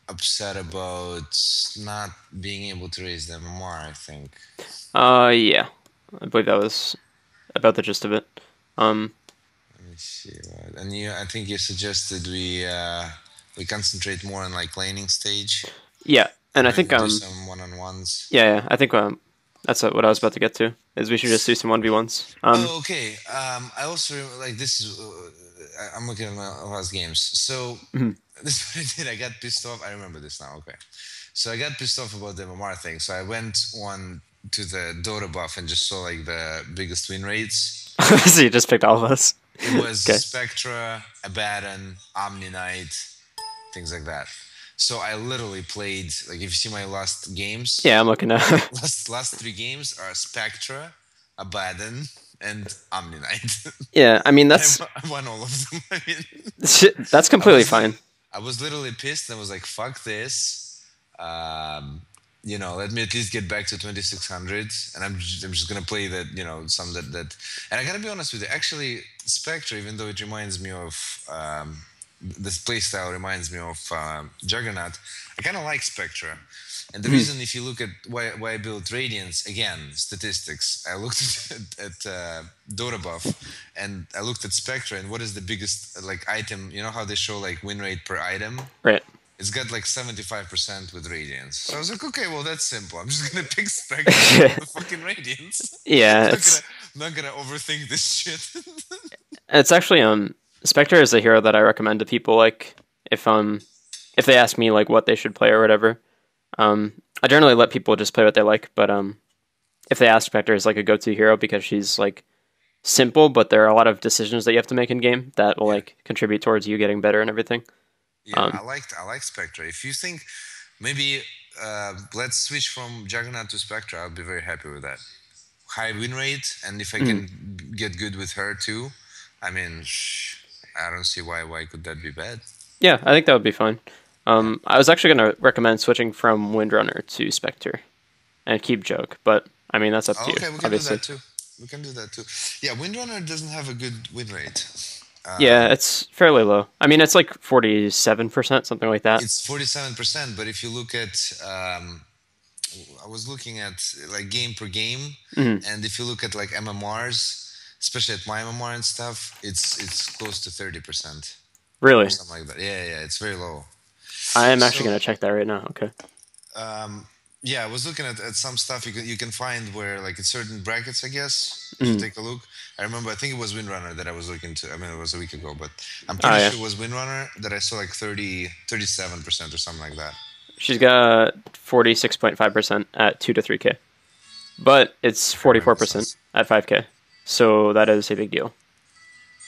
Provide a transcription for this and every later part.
upset about not being able to raise the MMR, I think. Yeah, I believe that was about the gist of it. Um, Let me see. And I think you suggested we concentrate more on like laning stage yeah, and and I think maybe do some one-on-ones. yeah, I think that's what I was about to get to. Is we should just do some 1v1s. Oh, okay. I also like this is. I'm looking at my last games. So Mhm. this is what I did. I got pissed off. I remember this now. Okay. So I got pissed off about the MMR thing. So I went on to the Dota buff and just saw like the biggest win rates. So you just picked all of us. It was Okay. Spectra, Abaddon, Omni Knight, things like that. So I literally played like if you see my last Yeah, games, I'm looking at. last three games are Spectra, Abaddon, and Omni Knight. Yeah, I mean And that's I won all of them. I mean, that's I completely was li- fine. I was literally pissed and was like, "Fuck this." Let me at least get back to 2600, and I'm just gonna play that. Some that. And I gotta be honest with you. Actually, Spectre, even though it reminds me of this playstyle reminds me of Juggernaut, I kind of like Spectre. And the Mhm. reason, if you look at why I built Radiance, again, statistics. I looked at Dota buff, and I looked at Spectra, and what is the biggest like item? You know how they show like win rate per item? Right. It's got like 75% with Radiance. So I was like, okay, well that's simple. I'm just gonna pick Spectra and go with fucking Radiance. Yeah, I'm not gonna overthink this shit. it's actually Spectre is a hero that I recommend to people like if if they ask me like what they should play or whatever. I generally let people just play what they like, but if they ask, Spectre is like a go-to hero because she's like simple, but there are a lot of decisions that you have to make in game that will Yeah, like contribute towards you getting better and everything. yeah. Um, I like Spectra. If you think maybe let's switch from Juggernaut to Spectra, I'll be very happy with that. High win rate, and if I mhm. can get good with her too, I mean, I don't see why could that be bad. Yeah, I think that would be fine. Yeah. I was actually going to recommend switching from Windrunner to Spectre and keep Joke, but I mean that's up to Oh, you, okay, we can do obviously. that too. We can do that too. Yeah, Windrunner doesn't have a good win rate. Yeah, it's fairly low. I mean, it's like 47%, something like that. It's 47%, but if you look at, I was looking at like game per game, Mhm. and if you look at like MMRs, especially at my MMR and stuff, it's close to 30% or Really? something like that. Yeah, yeah, it's very low. I am actually So going to check that right now. Okay. yeah, I was looking at some stuff you can find where like in certain brackets, I guess, if you Mhm. take a look. I remember I think it was Windrunner that I was looking to. I mean, it was a week ago, but I'm Oh pretty yeah. sure it was Windrunner that I saw like 37% or something like that. She's got 46.5% at 2 to 3K, but it's Okay, maybe 44% at 5K. So that is a big deal.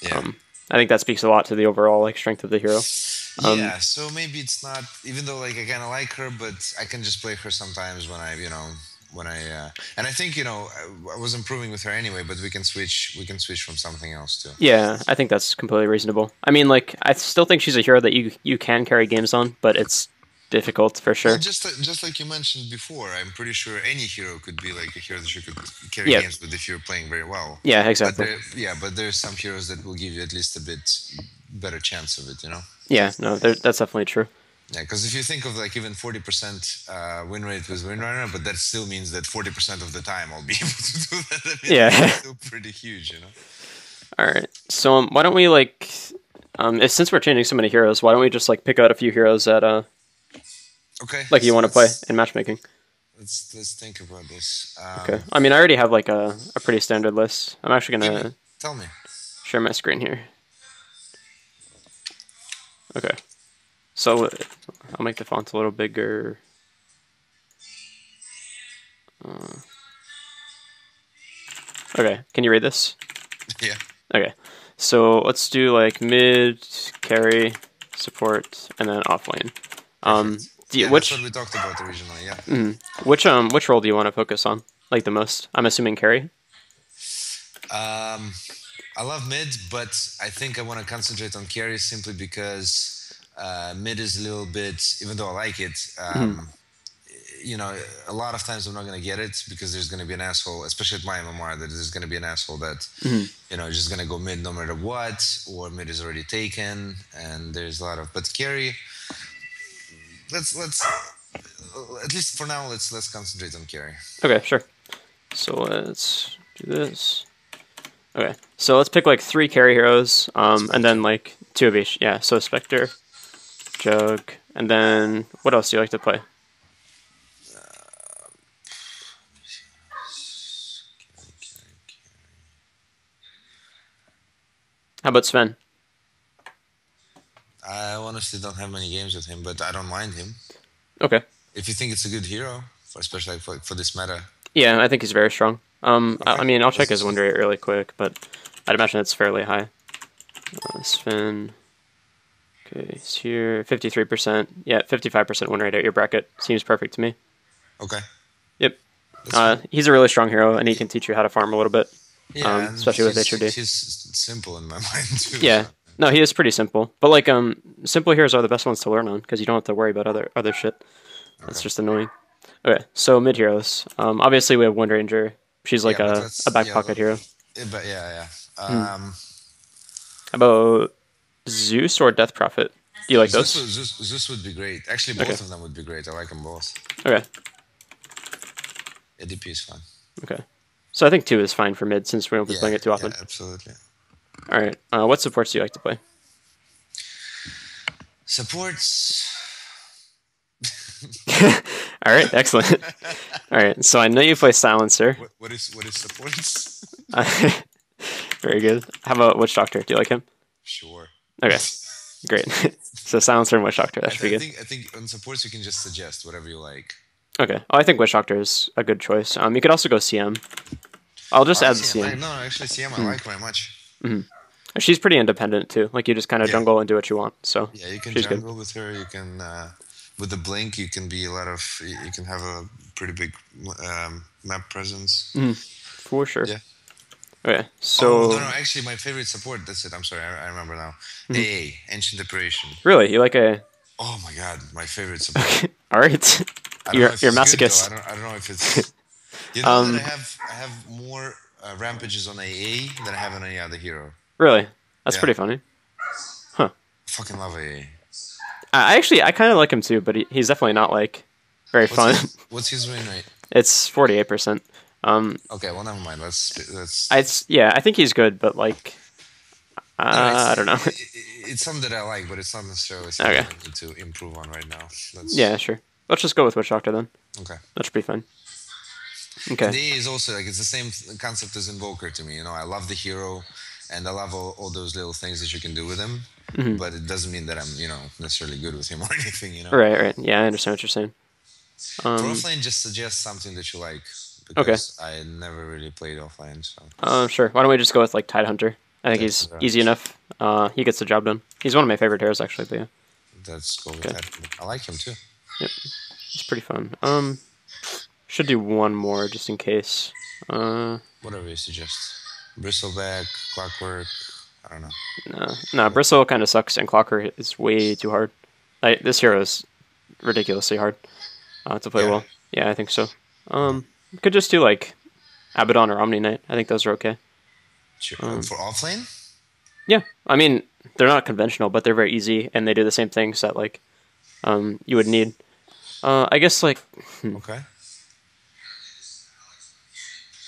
yeah. Um, I think that speaks a lot to the overall like strength of the hero. Um, Yeah, so maybe it's not even though like I kind of like her, but I can just play her sometimes when and I think I was improving with her anyway, but we can switch from something else too. yeah, I think that's completely reasonable. I mean, like I still think she's a hero that you can carry games on, but it's difficult for Well, sure. just like you mentioned before, I'm pretty sure any hero could be like a hero that you could carry Yeah, games with if you're playing very well. yeah, But exactly. but there's some heroes that will give you at least a bit better chance of it. Yeah, no, that's definitely true. Yeah, because if you think of like even 40% win rate with Windrunner, but that still means that 40% of the time I'll be able to do that. I mean, that's Yeah. still pretty huge. All right. So why don't we like since we're changing so many heroes, why don't we just like pick out a few heroes that Okay, like you so want to play let's in matchmaking? let's think about this. Okay. I mean, I already have like a pretty standard list. I'm actually Give me, gonna tell me. share my screen here. Okay. So I'll make the font a little bigger. Uh, okay. Can you read this? Yeah, Okay. So let's do like mid, carry, support, and then off lane. perfect. Do you, Yeah, that's what we talked about originally. Yeah. which role do you want to focus on like the most? I'm assuming carry. Um, I love mid, but I think I want to concentrate on carry simply because mid is a little bit, even though I like it, Mhm. a lot of times I'm not going to get it because there's going to be an asshole, especially at my MMR, that there's going to be an asshole that, Mhm. just going to go mid no matter what, or mid is already taken, and there's a lot of, but carry, let's at least for now let's concentrate on carry. Okay, sure. So let's do this. Okay, so let's pick like 3 carry heroes, and then like 2 of each. Yeah, so Spectre, Jug, and then what else do you like to play? How about Sven? I honestly don't have many games with him, but I don't mind him. Okay. If you think it's a good hero, especially for this meta. Yeah, I think he's very strong. Okay. I mean, I'll check his win rate really quick, but I'd imagine it's fairly high. Sven. Okay, he's here. 53%. Yeah, 55% win rate at your bracket. Seems perfect to me. Okay. Yep. He's a really strong hero, and he can teach you how to farm a little bit. Yeah, especially with HOD. He's simple in my mind too. Yeah. No, he is pretty simple. But like simple heroes are the best ones to learn on because you don't have to worry about other shit. That's just annoying. Okay, so mid heroes. Obviously we have Wind Ranger. She's like a back pocket hero. But yeah. How about Zeus or Death Prophet? Do you like those? Zeus would be great. Actually, both of them would be great. I like them both. Okay. ADP is fine. Okay. So I think 2 is fine for mid since we won't be playing it too often. Yeah, absolutely. All right. What supports do you like to play? Supports. All right. Excellent. All right. So I know you play Silencer. What is supports? Very good. How about Witch Doctor? Do you like him? Sure. Okay. Great. So Silencer and Witch Doctor. That should be good. I think on supports you can just suggest whatever you like. Okay. Oh, I think Witch Doctor is a good choice. You could also go CM. I'll just add the CM. No, actually CM I like very much. Mm-hmm. She's pretty independent too. Like you just kind of jungle and do what you want. So yeah, you can she's jungle good. with her. You can with the blink. You can be you can have a pretty big map presence. For sure. Yeah. Okay. So no. Actually, my favorite support. That's it. I'm sorry. I remember now. AA, Ancient Apparition. Really, you like a? Oh my god, my favorite support. All right. You're masochist. I don't know if it's. You know that I have more rampages on AA than I have on any other hero. Really? That's pretty funny. Huh. I fucking love AA. I kind of like him too, but he's definitely not like very fun. What's his win rate? It's 48%. Okay, well never mind. Let's. I think he's good, but like, I don't know. It's something that I like, but it's not necessarily something I need to improve on right now. Yeah, sure. Let's just go with Witch Doctor then. Okay. That should be fine. Okay. And AA is also like it's the same concept as Invoker to me. You know, I love the hero, and I love all those little things that you can do with him. But it doesn't mean that I'm necessarily good with him or anything. Right. Yeah, I understand what you're saying. For offlane, just suggest something that you like. Because I never really played offline. So. Sure. Why don't we just go with like Tidehunter? I think he's easy enough. He gets the job done. He's one of my favorite heroes actually. But yeah. That's cool. Okay. I like him too. Yep. It's pretty fun. Should do one more just in case. Whatever you suggest. Bristleback, Clockwork. I don't know. No. Bristle kind of sucks, and Clockwork is way too hard. This hero is ridiculously hard to play well. Yeah, I think so. Could just do like Abaddon or Omni Knight. I think those are okay. Sure. For offlane? Yeah, I mean they're not conventional, but they're very easy, and they do the same things that like you would need. I guess like. Okay.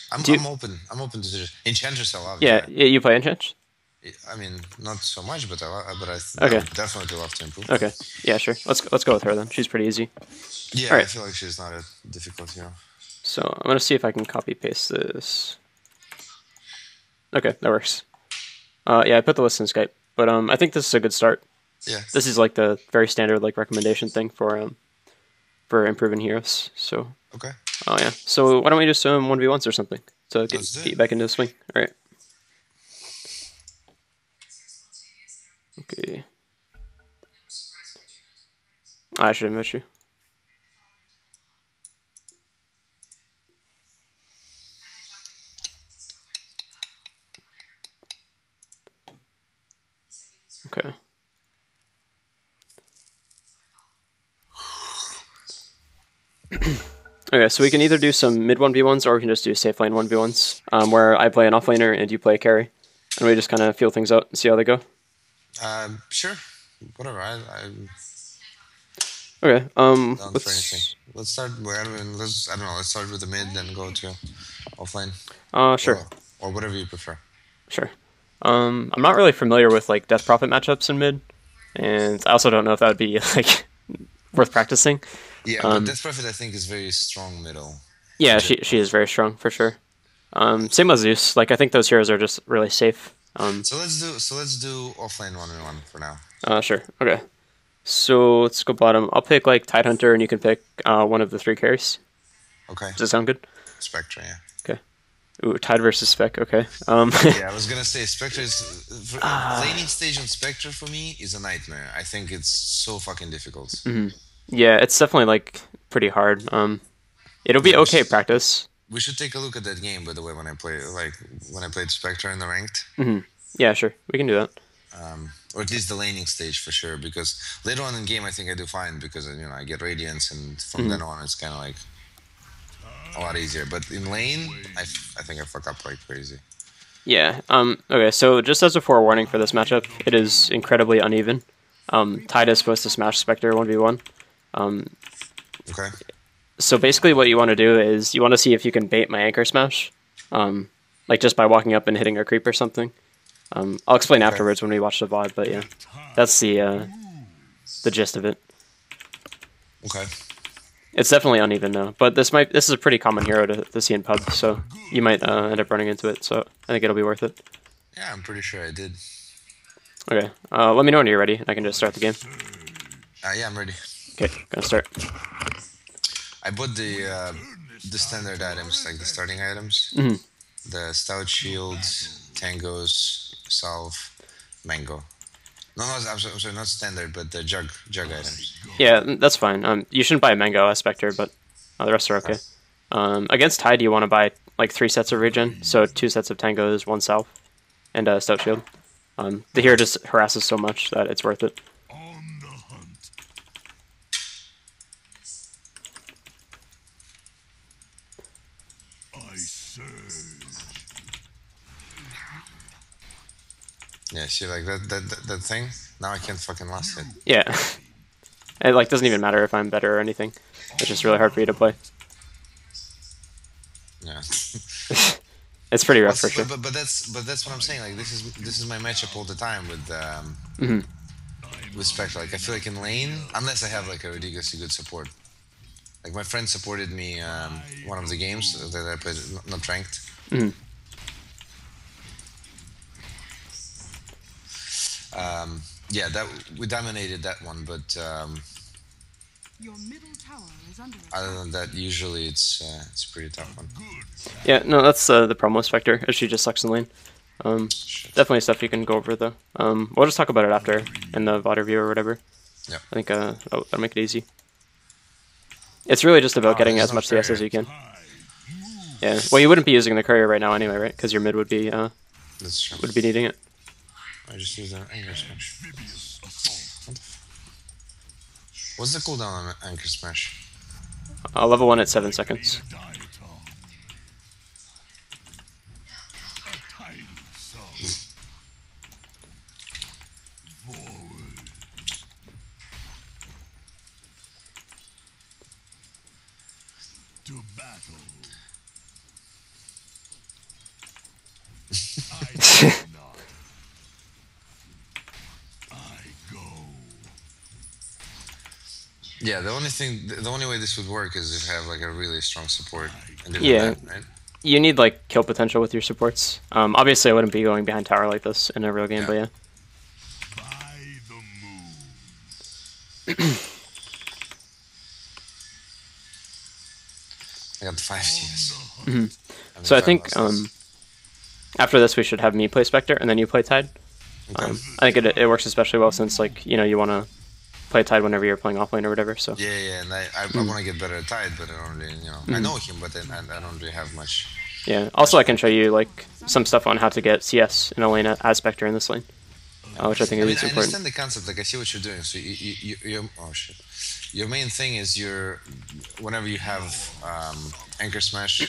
I'm open. I'm open to suggest. Enchantress, I love. Yeah, you play Enchantress? I mean, not so much, but I definitely love to improve. Okay, yeah, sure. Let's go with her then. She's pretty easy. Yeah, I feel like she's not a difficult hero. So I'm gonna see if I can copy paste this. Okay, that works. Yeah, I put the list in Skype, but I think this is a good start. Yeah. This is like the very standard like recommendation thing for improving heroes. So. Okay. Oh yeah. So why don't we just 1v1s or something to get you back into the swing? All right. Okay. I should invite you. Okay. Okay, so we can either do some mid 1v1s or we can just do safe lane 1v1s, where I play an offlaner and you play a carry, and we just kind of feel things out and see how they go. Sure. Whatever. Okay. Down for anything. Let's start. I mean, let's. I don't know. Let's start with the mid, then go to offline, Sure, or whatever you prefer. sure. I'm not really familiar with like Death Prophet matchups in mid, and I also don't know if that would be like worth practicing. Yeah, but Um, Death Prophet I think is very strong middle. yeah, she is very strong for sure. Same with Zeus. Like I think those heroes are just really safe. So let's do offline 1v1 for now. Sure. Okay. So let's go bottom. I'll pick like Tidehunter, and you can pick one of the three carries. Okay. Does that sound good? Spectre, yeah. Okay. Ooh, Tide versus Spec. Okay. Yeah, I was gonna say Spectre is laning stage on Spectre for me is a nightmare. I think it's so fucking difficult. Yeah, it's definitely like pretty hard. It'll be Yeah, we okay should, practice. we should take a look at that game by the way when I played Spectre in the ranked. Yeah, sure. We can do that. Or at least the laning stage for sure. Because later on in game, I think I do fine because I get radiance, and from then on, it's kind of like a lot easier. But in lane, I think I fuck up like crazy. Yeah. Okay. So just as a forewarning for this matchup, it is incredibly uneven. Tide is supposed to smash Spectre 1v1. Okay. So basically, what you want to do is you want to see if you can bait my anchor smash, like just by walking up and hitting a creep or something. I'll explain afterwards when we watch the VOD, but yeah, that's the gist of it. Okay. It's definitely uneven though, but this is a pretty common hero to see in pub, so you might end up running into it. So I think it'll be worth it. Yeah, I'm pretty sure I did. Okay, let me know when you're ready, and I can just start the game. Yeah, I'm ready. Okay, gonna start. I bought the standard items, like the starting items. The stout shields, tangos, salve, mango. No, I'm sorry, not standard, but the jug items. Yeah, that's fine. You shouldn't buy a Mango as Spectre, but the rest are okay. Against Tide, you want to buy like 3 sets of regen, so 2 sets of tangos, 1 salve, and a stout shield. The hero just harasses so much that it's worth it. Yeah, see, like that thing. Now I can't fucking last it. Yeah, it like doesn't even matter if I'm better or anything. It's just really hard for you to play. Yeah. It's pretty rough for sure. But that's what I'm saying. Like this is my matchup all the time with Spectre. Like I feel like in lane, unless I have like a ridiculously good support. Like my friend supported me one of the games that I played, not ranked. Yeah, that we dominated that one, but Your middle tower is under other than that, usually it's a pretty tough one. Yeah, no, that's the problem with Spectre. She just sucks in lane. Definitely stuff you can go over though. We'll just talk about it after in the VOD review or whatever. Yeah. I think that'll make it easy. It's really just about getting as much CS as you can. Yeah. Well, you wouldn't be using the courier right now anyway, right? Because your mid would be That's true. needing it. I just used an anchor smash. What's the cooldown on anchor smash? Level 1 at 7 seconds. To battle. I go. Yeah, the only way this would work is if you have like a really strong support. And Yeah. that, right? You need like kill potential with your supports. Obviously, I wouldn't be going behind tower like this in a real game, but yeah. By the moon. I got the 5 CS. So I think after this we should have me play Spectre and then you play Tide. Okay. I think it works especially well since like you want to play Tide whenever you're playing offlane or whatever. So Yeah, and I want to get better at Tide, but I don't really, I know him, but then I don't really have much. yeah. Also, I can show you like some stuff on how to get CS in a lane as Spectre in this lane, which I think I is mean, I important. understand the concept. Like I see what you're doing. So you oh shit. Your main thing is whenever you have anchor smash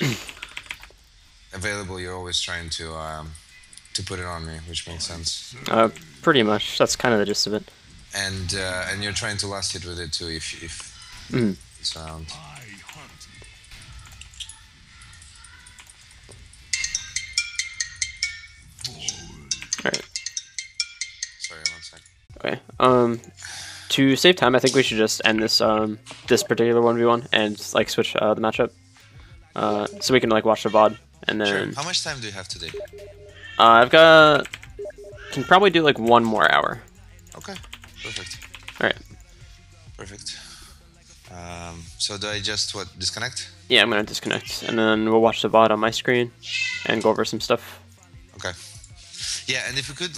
available, you're always trying to put it on me, which makes sense. Pretty much. That's kind of the gist of it. and you're trying to last hit with it too if Mm. it's around. I hunt. All right. Sorry, 1 sec. Okay. To save time, I think we should just end this this particular 1v1 and like switch the matchup, so we can like watch the VOD and Sure. then How much time do you have today? I've got can probably do like 1 more hour. Okay, perfect. All right. Perfect. So do I just disconnect? Yeah, I'm gonna disconnect and then we'll watch the VOD on my screen and go over some stuff. Okay. Yeah, and if we could,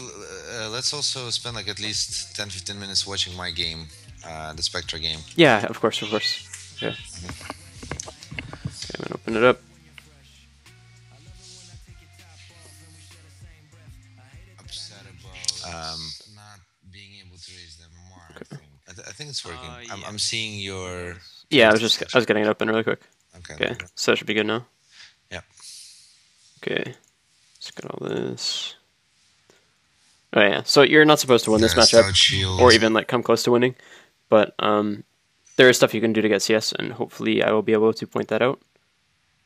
let's also spend like at least 10-15 minutes watching my game, the Spectre game. Yeah, of course, of course. Yeah. Okay, I'm gonna open it up. Upset about not being able to raise them more. I think it's working. I'm seeing your. Yeah, I was getting it open really quick. Okay. Okay, so that should be good now. Yeah. Okay, let's get all this. Oh yeah, so you're not supposed to win this matchup, Stout Shield. or even like come close to winning, but there is stuff you can do to get CS, and hopefully I will be able to point that out.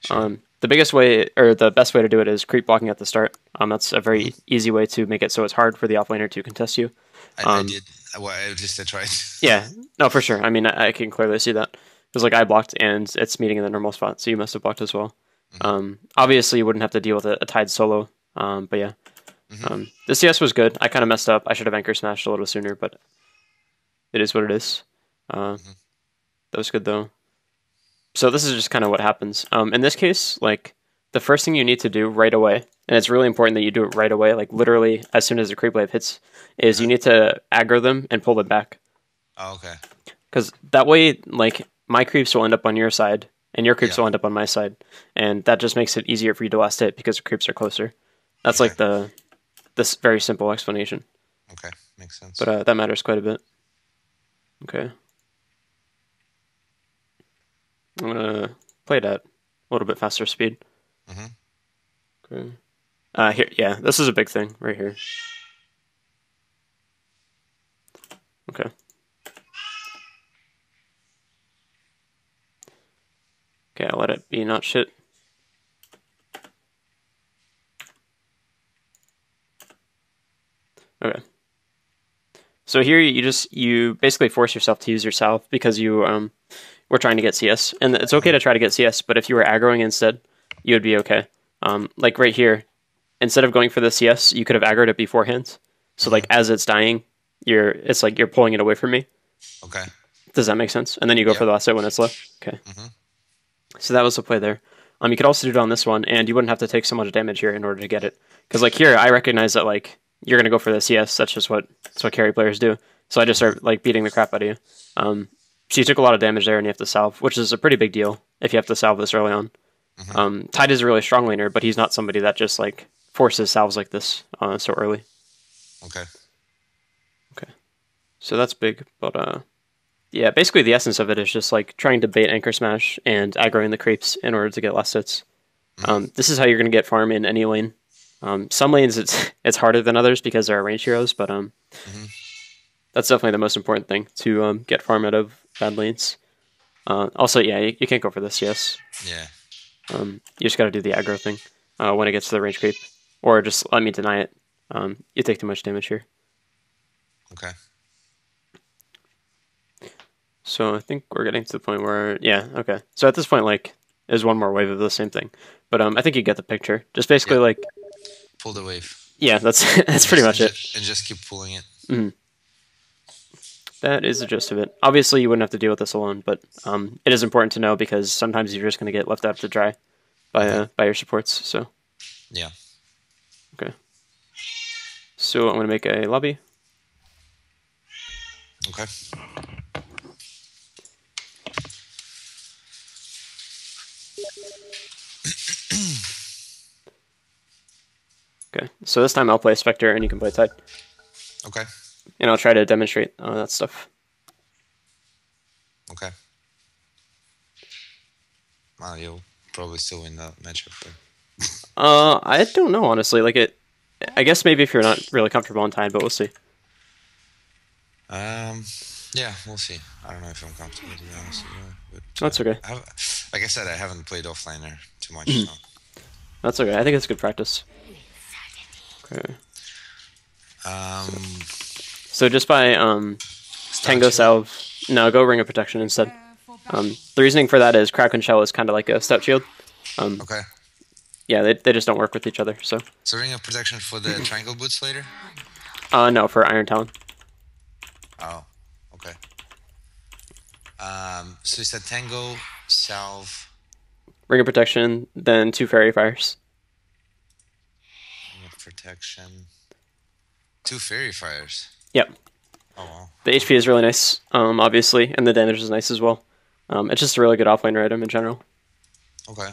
Sure. The biggest way, or the best way to do it is creep blocking at the start. That's a very easy way to make it so it's hard for the offlaner to contest you. I did. Well, at least I tried. Yeah, no, for sure. I mean, I can clearly see that. Because like I blocked, and it's meeting in the normal spot, so you must have blocked as well. Obviously, you wouldn't have to deal with a tied solo, but yeah. The CS was good. I kind of messed up. I should have anchor smashed a little sooner, but it is what it is. That was good though. So this is just kind of what happens. In this case, like the first thing you need to do right away, and it's really important that you do it right away, like literally as soon as the creep wave hits, is you need to aggro them and pull them back. Oh, okay. Because that way, like my creeps will end up on your side, and your creeps Yeah. will end up on my side, and that just makes it easier for you to last hit because the creeps are closer. That's like this very simple explanation, Okay, makes sense. but that matters quite a bit. Okay, I'm gonna play it at a little bit faster speed. Okay. Here, yeah, this is a big thing right here. Okay. Okay, I'll let it be not shit. Okay. So here you basically force yourself to use your salve because you were trying to get CS, and it's okay to try to get CS, but if you were aggroing instead, you would be okay. Like right here, instead of going for the CS, you could have aggroed it beforehand. So like as it's dying, it's like you're pulling it away from me. Okay. Does that make sense? And then you go for the last hit when it's low. Okay. So that was the play there. You could also do it on this one, and you wouldn't have to take so much damage here in order to get it. Because like here, I recognize that like you're gonna go for the CS. That's what carry players do. So I just start like beating the crap out of you. So you took a lot of damage there, and you have to salve, which is a pretty big deal if you have to salve this early on. Tide is a really strong laner, but he's not somebody that just like forces salves like this so early. Okay. Okay. So that's big, but yeah, basically the essence of it is just like trying to bait anchor smash and aggroing the creeps in order to get less hits. This is how you're going to get farm in any lane. Some lanes it's harder than others because there are range heroes, but that's definitely the most important thing to get farm out of bad lanes. Also, yeah, you can't go for this, yes. Yeah. You just got to do the aggro thing when it gets to the range creep, or just let me deny it. You take too much damage here. Okay. So I think we're getting to the point where, yeah, okay. So at this point, like, there's one more wave of the same thing. But I think you get the picture. Just basically, like... Pull the wave. Yeah, that's pretty much it. And just keep pulling it. That is the gist of it. Obviously, you wouldn't have to deal with this alone, but it is important to know because sometimes you're just going to get left out to dry by your supports, so... Yeah. Okay. So I'm going to make a lobby. Okay. Okay, so this time I'll play Spectre and you can play Tide. Okay. And I'll try to demonstrate that stuff. Okay. Well, you'll probably still win that matchup. But... I don't know, honestly. Like I guess maybe if you're not really comfortable on Tide, but we'll see. Yeah, we'll see. I don't know if I'm comfortable, to be honest with you. But That's okay. like I said, I haven't played offliner too much, Mhm. so. That's okay. I think it's good practice. Okay. Um, So just by Stout Tango Shield? Salve, no, go Ring of Protection instead. Prepare for battle. The reasoning for that is Kraken Shell is kind of like a Stout Shield. Okay. Yeah, they just don't work with each other. So, So ring of protection for the triangle boots later? no, for Iron Talon. Oh, okay. So you said Tango, Salve, Ring of Protection, then 2 Fairy Fires. ring of protection, 2 fairy fires. Yep. Oh wow. The HP is really nice, obviously, and the damage is nice as well. It's just a really good offlaner item in general. Okay.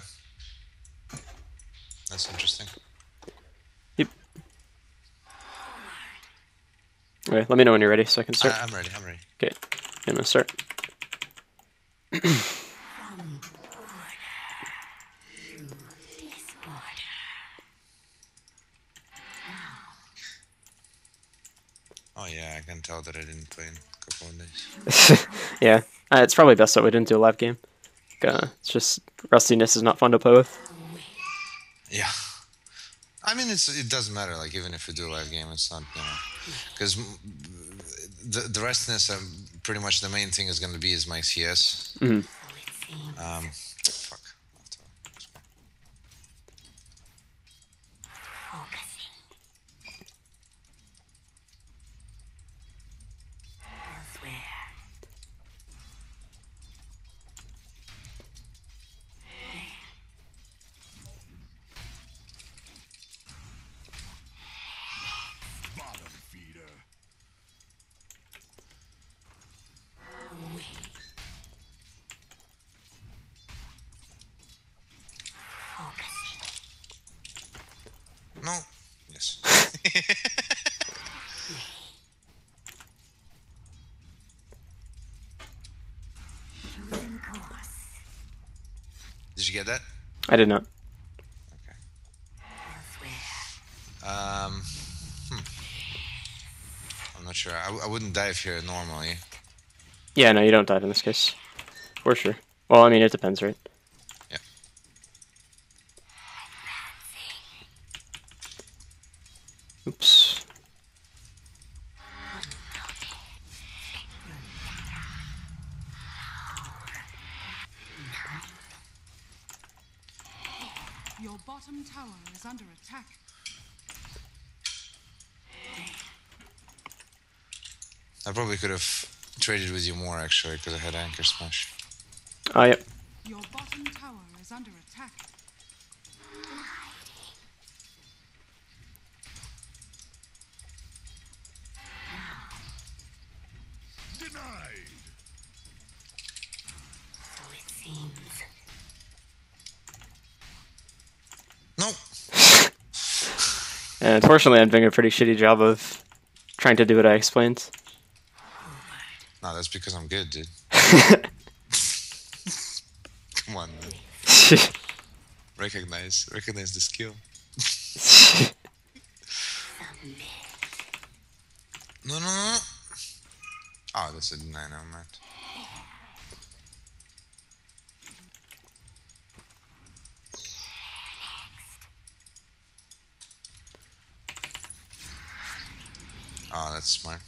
That's interesting. Yep. Okay, let me know when you're ready so I can start. I'm ready. I'm ready. Okay, I'm gonna start. Oh yeah, I can tell that I didn't play in a couple of days. Yeah, it's probably best that we didn't do a live game. It's just rustiness is not fun to play with. Yeah. I mean, it doesn't matter. Like even if we do a live game, it's not because the restness. Pretty much the main thing is going to be is my CS. Mhm. Fuck. Bottom feeder. No. Yes. Did you get that? I did not. Okay. Um. I'm not sure. I wouldn't dive here normally. Yeah, no, you don't dive in this case. For sure. Well, I mean, it depends, right? Yeah. Oops. Your bottom tower is under attack. I probably could have traded with you more actually because I had anchor smash. Yep. Your bottom tower is under attack. Denied. No. And unfortunately, I'm doing a pretty shitty job of trying to do what I explained. No, that's because I'm good, dude. Come on, man. Recognize the skill. No, no, no. Oh, that's a deny, never mind. Oh, that's smart.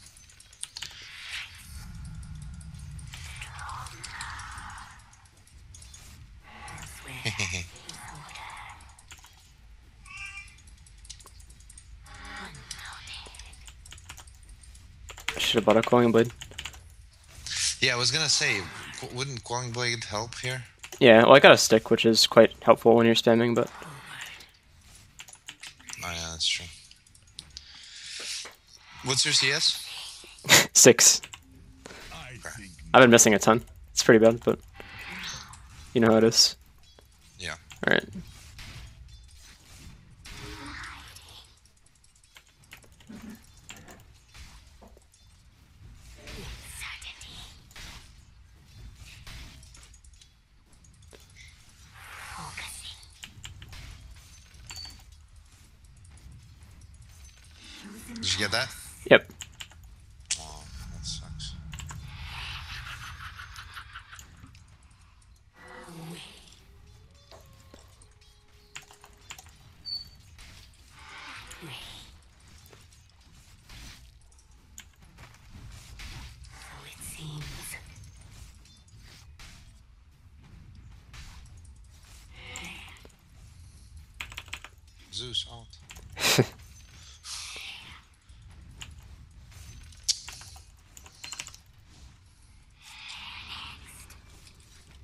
I should have bought a Coiling Blade. Yeah, I was gonna say, wouldn't Quelling Blade help here? Yeah, well, I got a stick, which is quite helpful when you're spamming, but Oh yeah, that's true. What's your CS? 6. I think I've been missing a ton. It's pretty bad, but you know how it is. Yeah. Alright. Did you get that? Yep. Oh, that sucks. Zeus out.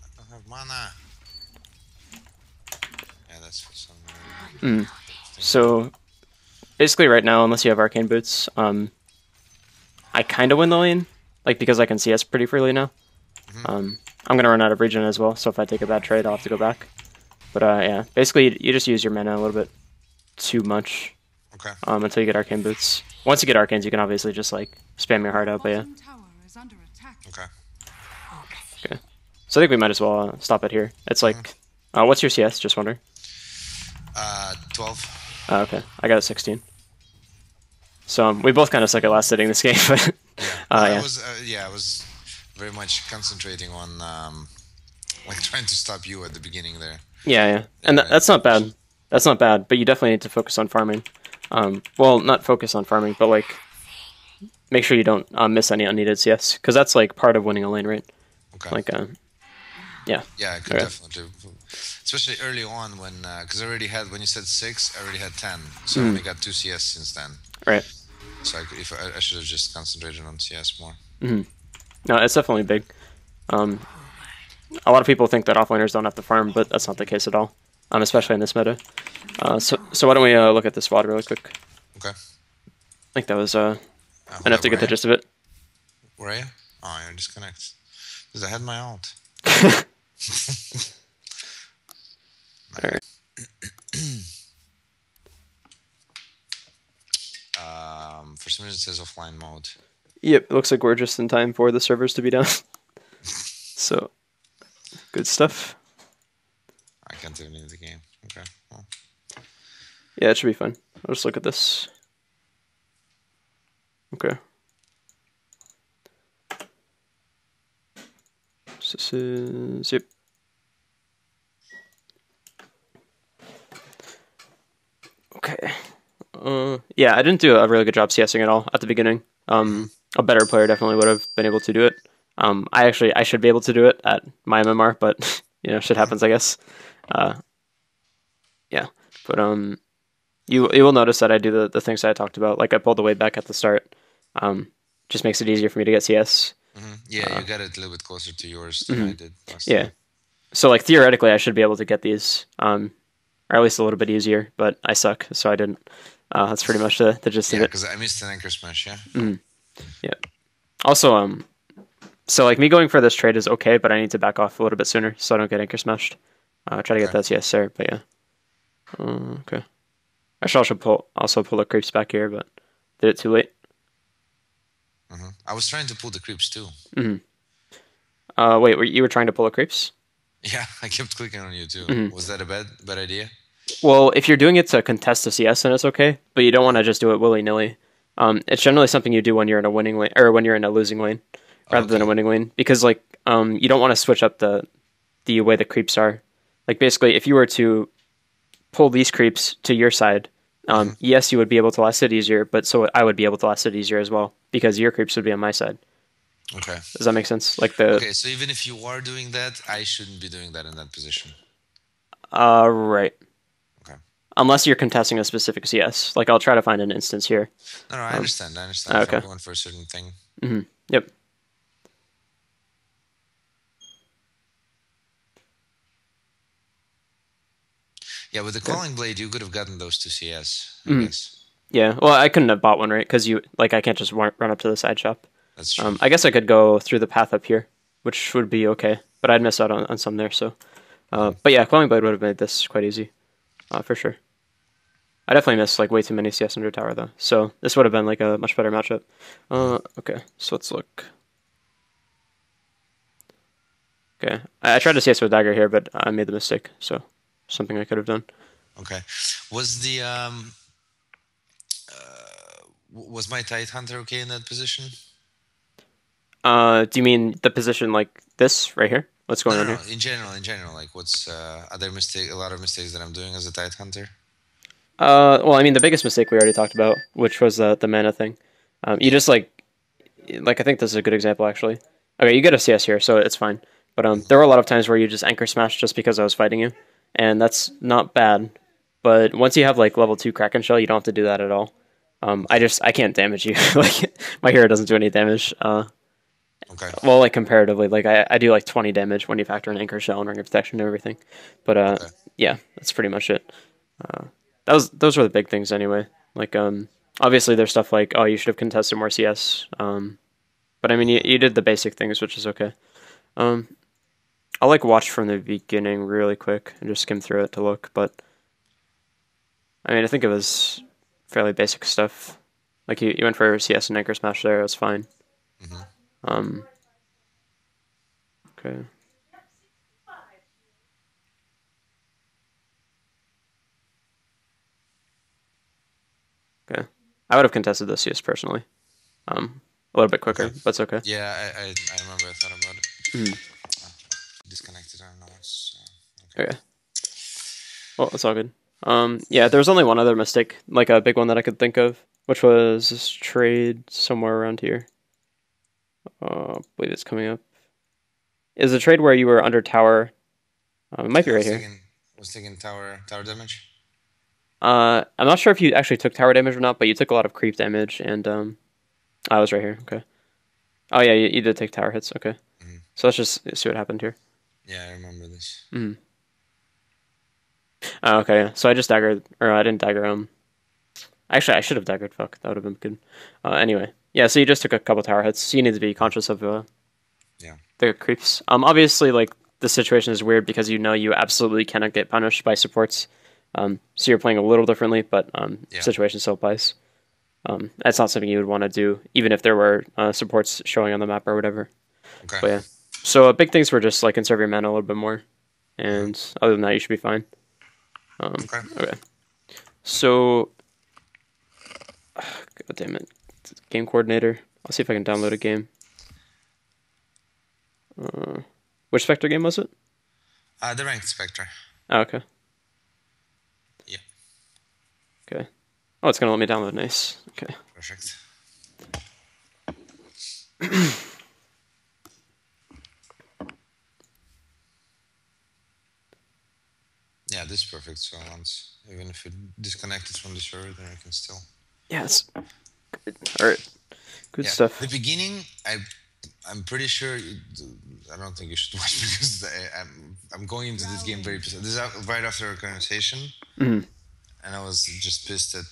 I don't have mana. Yeah, that's for some reason. So basically, right now, unless you have arcane boots, I kind of win the lane, like because I can CS pretty freely now. I'm gonna run out of regen as well, so if I take a bad trade, I'll have to go back. But yeah, basically, you just use your mana a little bit too much Okay. until you get arcane boots. Once you get arcanes, you can obviously just like spam your heart out. But yeah, Bottom tower is under attack. Okay. okay. So I think we might as well stop it here. It's like, what's your CS? Just wondering. 12. Okay, I got a 16. So we both kind of suck at last hitting this game, but I yeah. was I was very much concentrating on like trying to stop you at the beginning there. Yeah, and that's not bad. That's not bad, but you definitely need to focus on farming. Well, not focus on farming, but like make sure you don't miss any unneeded CS, because that's like part of winning a lane, right? Okay. Like, yeah. Yeah, I could Okay. definitely, especially early on when because I already had when you said 6, I already had 10, so I only got 2 CS since then. Right. So I should have just concentrated on CS more. No, it's definitely big. A lot of people think that offlaners don't have to farm, but that's not the case at all. Especially in this meta. So why don't we look at this VOD really quick? Okay. I think that was enough to get the gist of it. Where are you? Oh, you're disconnected. Because I had my ult. Alright. For some reason it says offline mode. Yep, it looks like we're just in time for the servers to be down. So, good stuff. I can't even leave the game. Okay. Well, Yeah, it should be fine. I'll just look at this. Okay. So this is, yep. Okay. Yeah, I didn't do a really good job CSing at all at the beginning. A better player definitely would have been able to do it. I should be able to do it at my MMR, but you know, shit happens, I guess. Yeah, but you will notice that I do the things that I talked about. Like I pulled the weight back at the start. Just makes it easier for me to get CS. yeah, you got it a little bit closer to yours than I did last Yeah. time. So like theoretically, I should be able to get these, or at least a little bit easier. But I suck, so I didn't. That's pretty much the gist of Yeah, it. because I missed an anchor smash, yeah? Yeah. Also, so like me going for this trade is okay, but I need to back off a little bit sooner so I don't get anchor smashed. Try to get Okay. that CS there, but yeah. Okay. I should also pull the creeps back here, but did it too late. I was trying to pull the creeps too. Wait, you were trying to pull the creeps? Yeah, I kept clicking on you too. Was that a bad idea? Well, if you're doing it to contest the CS, then it's okay, but you don't want to just do it willy-nilly. It's generally something you do when you're in a winning lane, or when you're in a losing lane, rather than a winning lane, because like you don't want to switch up the way the creeps are. Like basically, if you were to pull these creeps to your side, yes, you would be able to last it easier, but so I would be able to last it easier as well, because your creeps would be on my side. Okay. Does that make sense? Like the Okay, so even if you are doing that, I shouldn't be doing that in that position. right. Okay. Unless you're contesting a specific CS. Like I'll try to find an instance here. No, I understand. If I'm okay. going for a certain thing. Yep. Yeah, with the calling blade, you could have gotten those to CS, I guess. Yeah. Well, I couldn't have bought one, right? Because I can't just run up to the side shop. That's true. I guess I could go through the path up here, which would be okay, but I'd miss out on some there. So, but yeah, Quelling Blade would have made this quite easy, for sure. I definitely missed like way too many CS under tower though, so this would have been like a much better matchup. Okay, so let's look. Okay, I tried to CS with dagger here, but I made the mistake. So something I could have done. Okay. Was the was my Tide Hunter okay in that position? Do you mean the position like this right here? What's going on No, here? in general, like what's a lot of mistakes that I'm doing as a Tide Hunter? Well, I mean, the biggest mistake we already talked about, which was the mana thing. You just like I think this is a good example actually. Okay, you get a CS here, so it's fine. But there were a lot of times where you just anchor smash just because I was fighting you, and that's not bad. but once you have like level 2 Kraken Shell, you don't have to do that at all. I can't damage you. Like my hero doesn't do any damage. Okay. Well, like comparatively, like I do like 20 damage when you factor in Anchor Shell and Ring of Protection and everything. But Okay. yeah, that's pretty much it. Those were the big things anyway. Like obviously there's stuff like, oh, you should have contested more CS. But I mean you did the basic things, which is okay. I'll like watch from the beginning really quick and just skim through it to look, but I mean I think it was fairly basic stuff. Like you went for CS and Anchor Smash there, it was fine. Okay. Okay. I would have contested this CS personally. A little bit quicker, Okay. but it's okay. Yeah, I remember I thought about it. Disconnected, I don't know. Okay. Well, it's all good. Yeah, there was only one other mistake, like a big one that I could think of, which was this trade somewhere around here. I believe it's coming up. Is a trade where you were under tower. It might be right here. Was taking tower damage. I'm not sure if you actually took tower damage or not, but you took a lot of creep damage, and I was right here. Okay. Oh yeah, you did take tower hits. Okay. So let's just see what happened here. Yeah, I remember this. Oh, okay. Yeah. So I just daggered, or I didn't dagger. Actually, I should have daggered. Fuck, that would have been good. Anyway, yeah. So you just took a couple tower hits. So you need to be conscious of Yeah. the creeps. Obviously, like the situation is weird because you absolutely cannot get punished by supports. So you're playing a little differently, but Yeah. situation still applies. That's not something you would want to do, even if there were supports showing on the map or whatever. Okay. But yeah. So big things were just like conserve your mana a little bit more, and other than that, you should be fine. Okay. Okay. So, God damn it, game coordinator. I'll see if I can download a game. Which Spectre game was it? The Ranked Spectre. Oh, okay. Yeah. Okay. Oh, it's gonna let me download. Nice. Okay. Perfect. Yeah, this is perfect. So once, even if it disconnected from the server, then I can still. Yeah, it's good. All right. Good Yeah. stuff. The beginning, I'm pretty sure. I don't think you should watch because I'm going into this game very pissed. This is right after our conversation, and I was just pissed at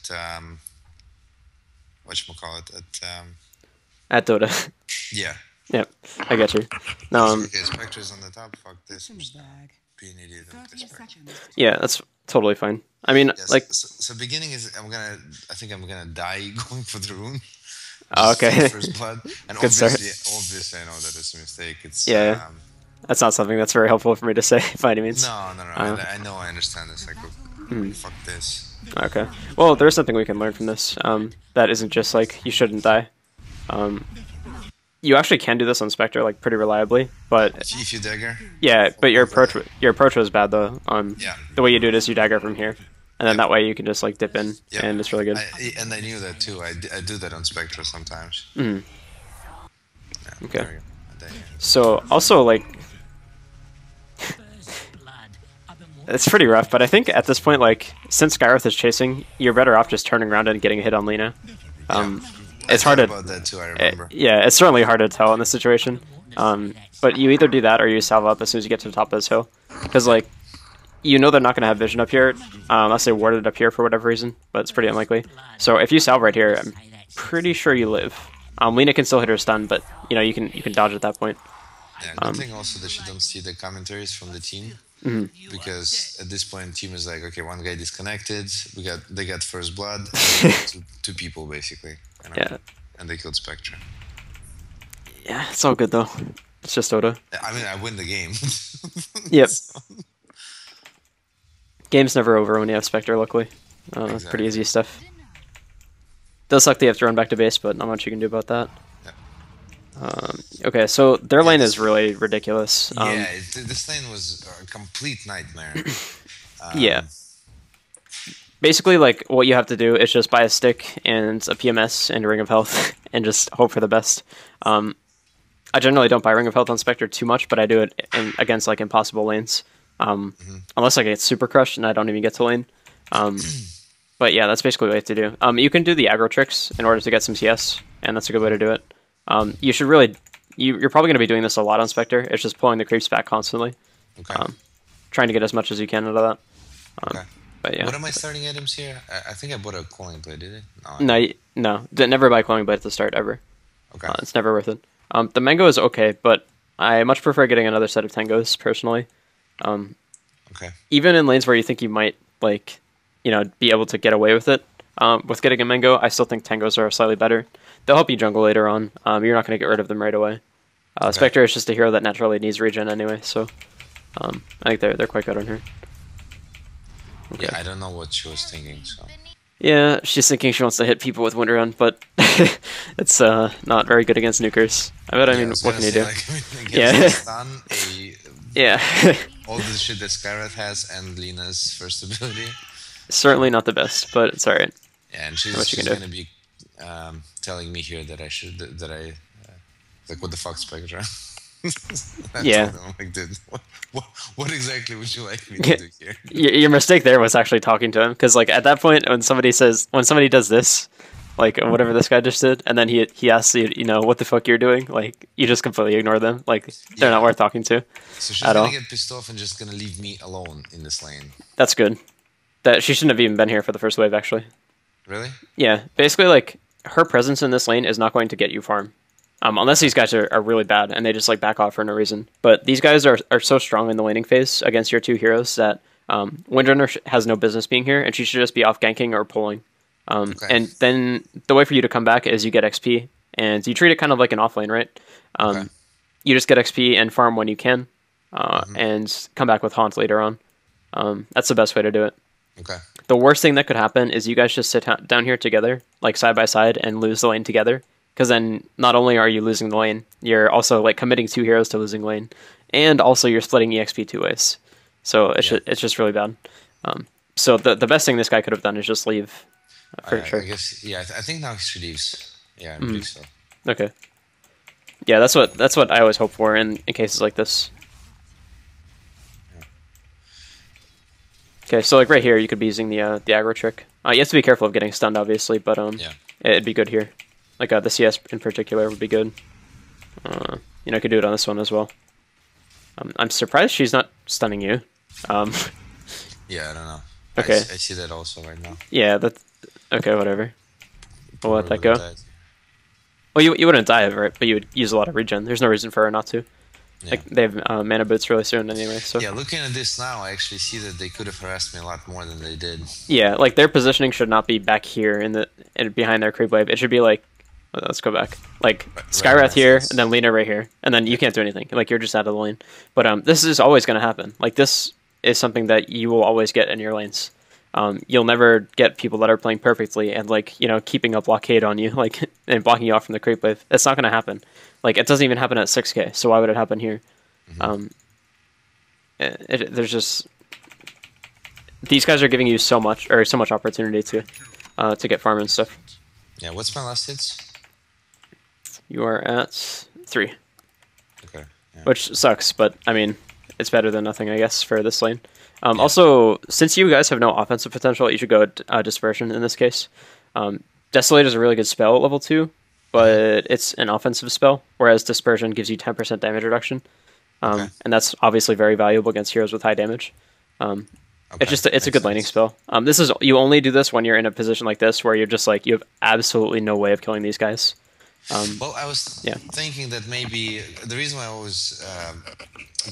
whatchamacallit, At Dota. yeah. Yep. I get you. No. Okay, Spectre's on the top. Fuck this. I'm just Bag. being an idiot. and 30 play Spectre. seconds. Yeah, that's totally fine. I mean, Yes. like. So beginning is I think I'm gonna die going for the rune. Oh, okay. First blood. And Good start. obviously I know that it's a mistake. It's Yeah. That's not something that's very helpful for me to say by any means. no. I know. I understand this. Like, fuck this. Okay. Well, there's something we can learn from this. That isn't just like you shouldn't die. You actually can do this on Spectre like pretty reliably, but If you dagger, yeah, but your approach was bad though. Yeah. The way you do it is you dagger from here, and then that way you can just like dip in, Yep. and it's really good. I knew that too. I do that on Spectre sometimes. Mhm. Yeah, Okay. there you go. I dagger. So also like it's pretty rough, but I think at this point, like since Skywrath is chasing, you're better off just turning around and getting a hit on Lina. It's I hard thought to about that too. I remember. yeah, it's certainly hard to tell in this situation. But you either do that or you salve up as soon as you get to the top of this hill, because like you know they're not going to have vision up here unless they warded up here for whatever reason, but it's pretty unlikely. So if you salve right here, I'm pretty sure you live. Lina can still hit her stun, but you know you can dodge at that point. Yeah, good thing also that you don't see the commentaries from the team, because at this point, team is like, okay, one guy disconnected. They got first blood, and two people basically. You know? Yeah. And they killed Spectre. Yeah, it's all good though. It's just Dota. I mean, I win the game. Yep. Game's never over when you have Spectre, luckily. Pretty Exactly. easy stuff. Does suck that you have to run back to base, but not much you can do about that. Okay, so their lane is really ridiculous. This lane was a complete nightmare. Yeah. Basically, like, what you have to do is just buy a stick and a PMS and a Ring of Health and just hope for the best. I generally don't buy Ring of Health on Spectre too much, but I do it against, like, impossible lanes. Unless I get super crushed and I don't even get to lane. But yeah, that's basically what you have to do. You can do the aggro tricks in order to get some CS, and that's a good way to do it. You should really, you're probably going to be doing this a lot on Spectre. It's just pulling the creeps back constantly, Okay. trying to get as much as you can out of that. Okay. But yeah, What am I starting items here? I think I bought a Quelling Blade, did it? No. no, never buy Cloning Blade at the start ever. Okay. It's never worth it. The Mango is okay, but I much prefer getting another set of Tangos personally. Okay. Even in lanes where you think you might be able to get away with it, with getting a Mango, I still think Tangos are slightly better. They'll help you jungle later on. You're not going to get rid of them right away. Spectre is just a hero that naturally needs regen anyway, so I think they're quite good on her. Okay. Yeah, I don't know what she was thinking. So. Yeah, she's thinking she wants to hit people with Wind Run, but it's not very good against nukers. I mean, what can you do? Yeah. Stun, Yeah. all the shit that Skywrath has, and Lena's first ability. Certainly not the best, but it's alright. Yeah, and What she's you can do. gonna be telling me here that I should like what the fuck, Spectre? Yeah. I'm like, dude, what exactly would you like me to do here? Your mistake there was actually talking to him, because like at that point when somebody does this, like whatever this guy just did, and then he asks you, what the fuck you're doing, like you just completely ignore them, like they're not worth talking to. So she's at gonna all. get pissed off and just gonna leave me alone in this lane. That's good. That she shouldn't have even been here for the first wave, actually. Really? Yeah, basically like her presence in this lane is not going to get you farm. Unless these guys are really bad and they just like back off for no reason. But these guys are so strong in the laning phase against your two heroes that Windrunner has no business being here, and she should just be off ganking or pulling. Okay. And then the way for you to come back is you get XP, and you treat it kind of like an offlane, right? Okay. You just get XP and farm when you can, and come back with Haunt later on. That's the best way to do it. Okay. The worst thing that could happen is you guys just sit down here together, like side by side, and lose the lane together. Because then not only are you losing the lane, you're also like committing two heroes to losing lane, and also you're splitting EXP two ways. So it's just really bad. So the best thing this guy could have done is just leave. For sure. I guess. Yeah. I think now she leaves. Yeah, I believe so. Okay. Yeah, that's what I always hope for in cases like this. Okay, so like right here, you could be using the aggro trick. You have to be careful of getting stunned, obviously, but it'd be good here. Like the CS in particular would be good. I could do it on this one as well. I'm surprised she's not stunning you. Yeah, I don't know. Okay. I see that also right now. Yeah, that's okay. Whatever. We'll let that Probably go. died. Well, you wouldn't die of it, but you would use a lot of regen. There's no reason for her not to. Yeah. Like they have mana boots really soon anyway. So Yeah, looking at this now, I actually see that they could have harassed me a lot more than they did. yeah, like their positioning should not be back here in behind their creep wave. It should be like, let's go back, like Skywrath here, and then Lena right here, and then you can't do anything. Like you're just out of the lane. But this is always going to happen. Like this is something that you will always get in your lanes. You'll never get people that are playing perfectly and like keeping a blockade on you, like and blocking you off from the creep wave. It's not going to happen. Like it doesn't even happen at 6K. So why would it happen here? There's just these guys are giving you so much opportunity to get farm and stuff. Yeah, what's my last hits? You are at 3, Okay. Yeah. which sucks, but I mean it's better than nothing, I guess, for this lane. Also, since you guys have no offensive potential, you should go Dispersion in this case. Desolate is a really good spell at level 2, but it's an offensive spell, whereas Dispersion gives you 10% damage reduction. And that's obviously very valuable against heroes with high damage. It's a good laning spell. You only do this when you're in a position like this where you're just like you have absolutely no way of killing these guys. Well, I was thinking that maybe the reason why I always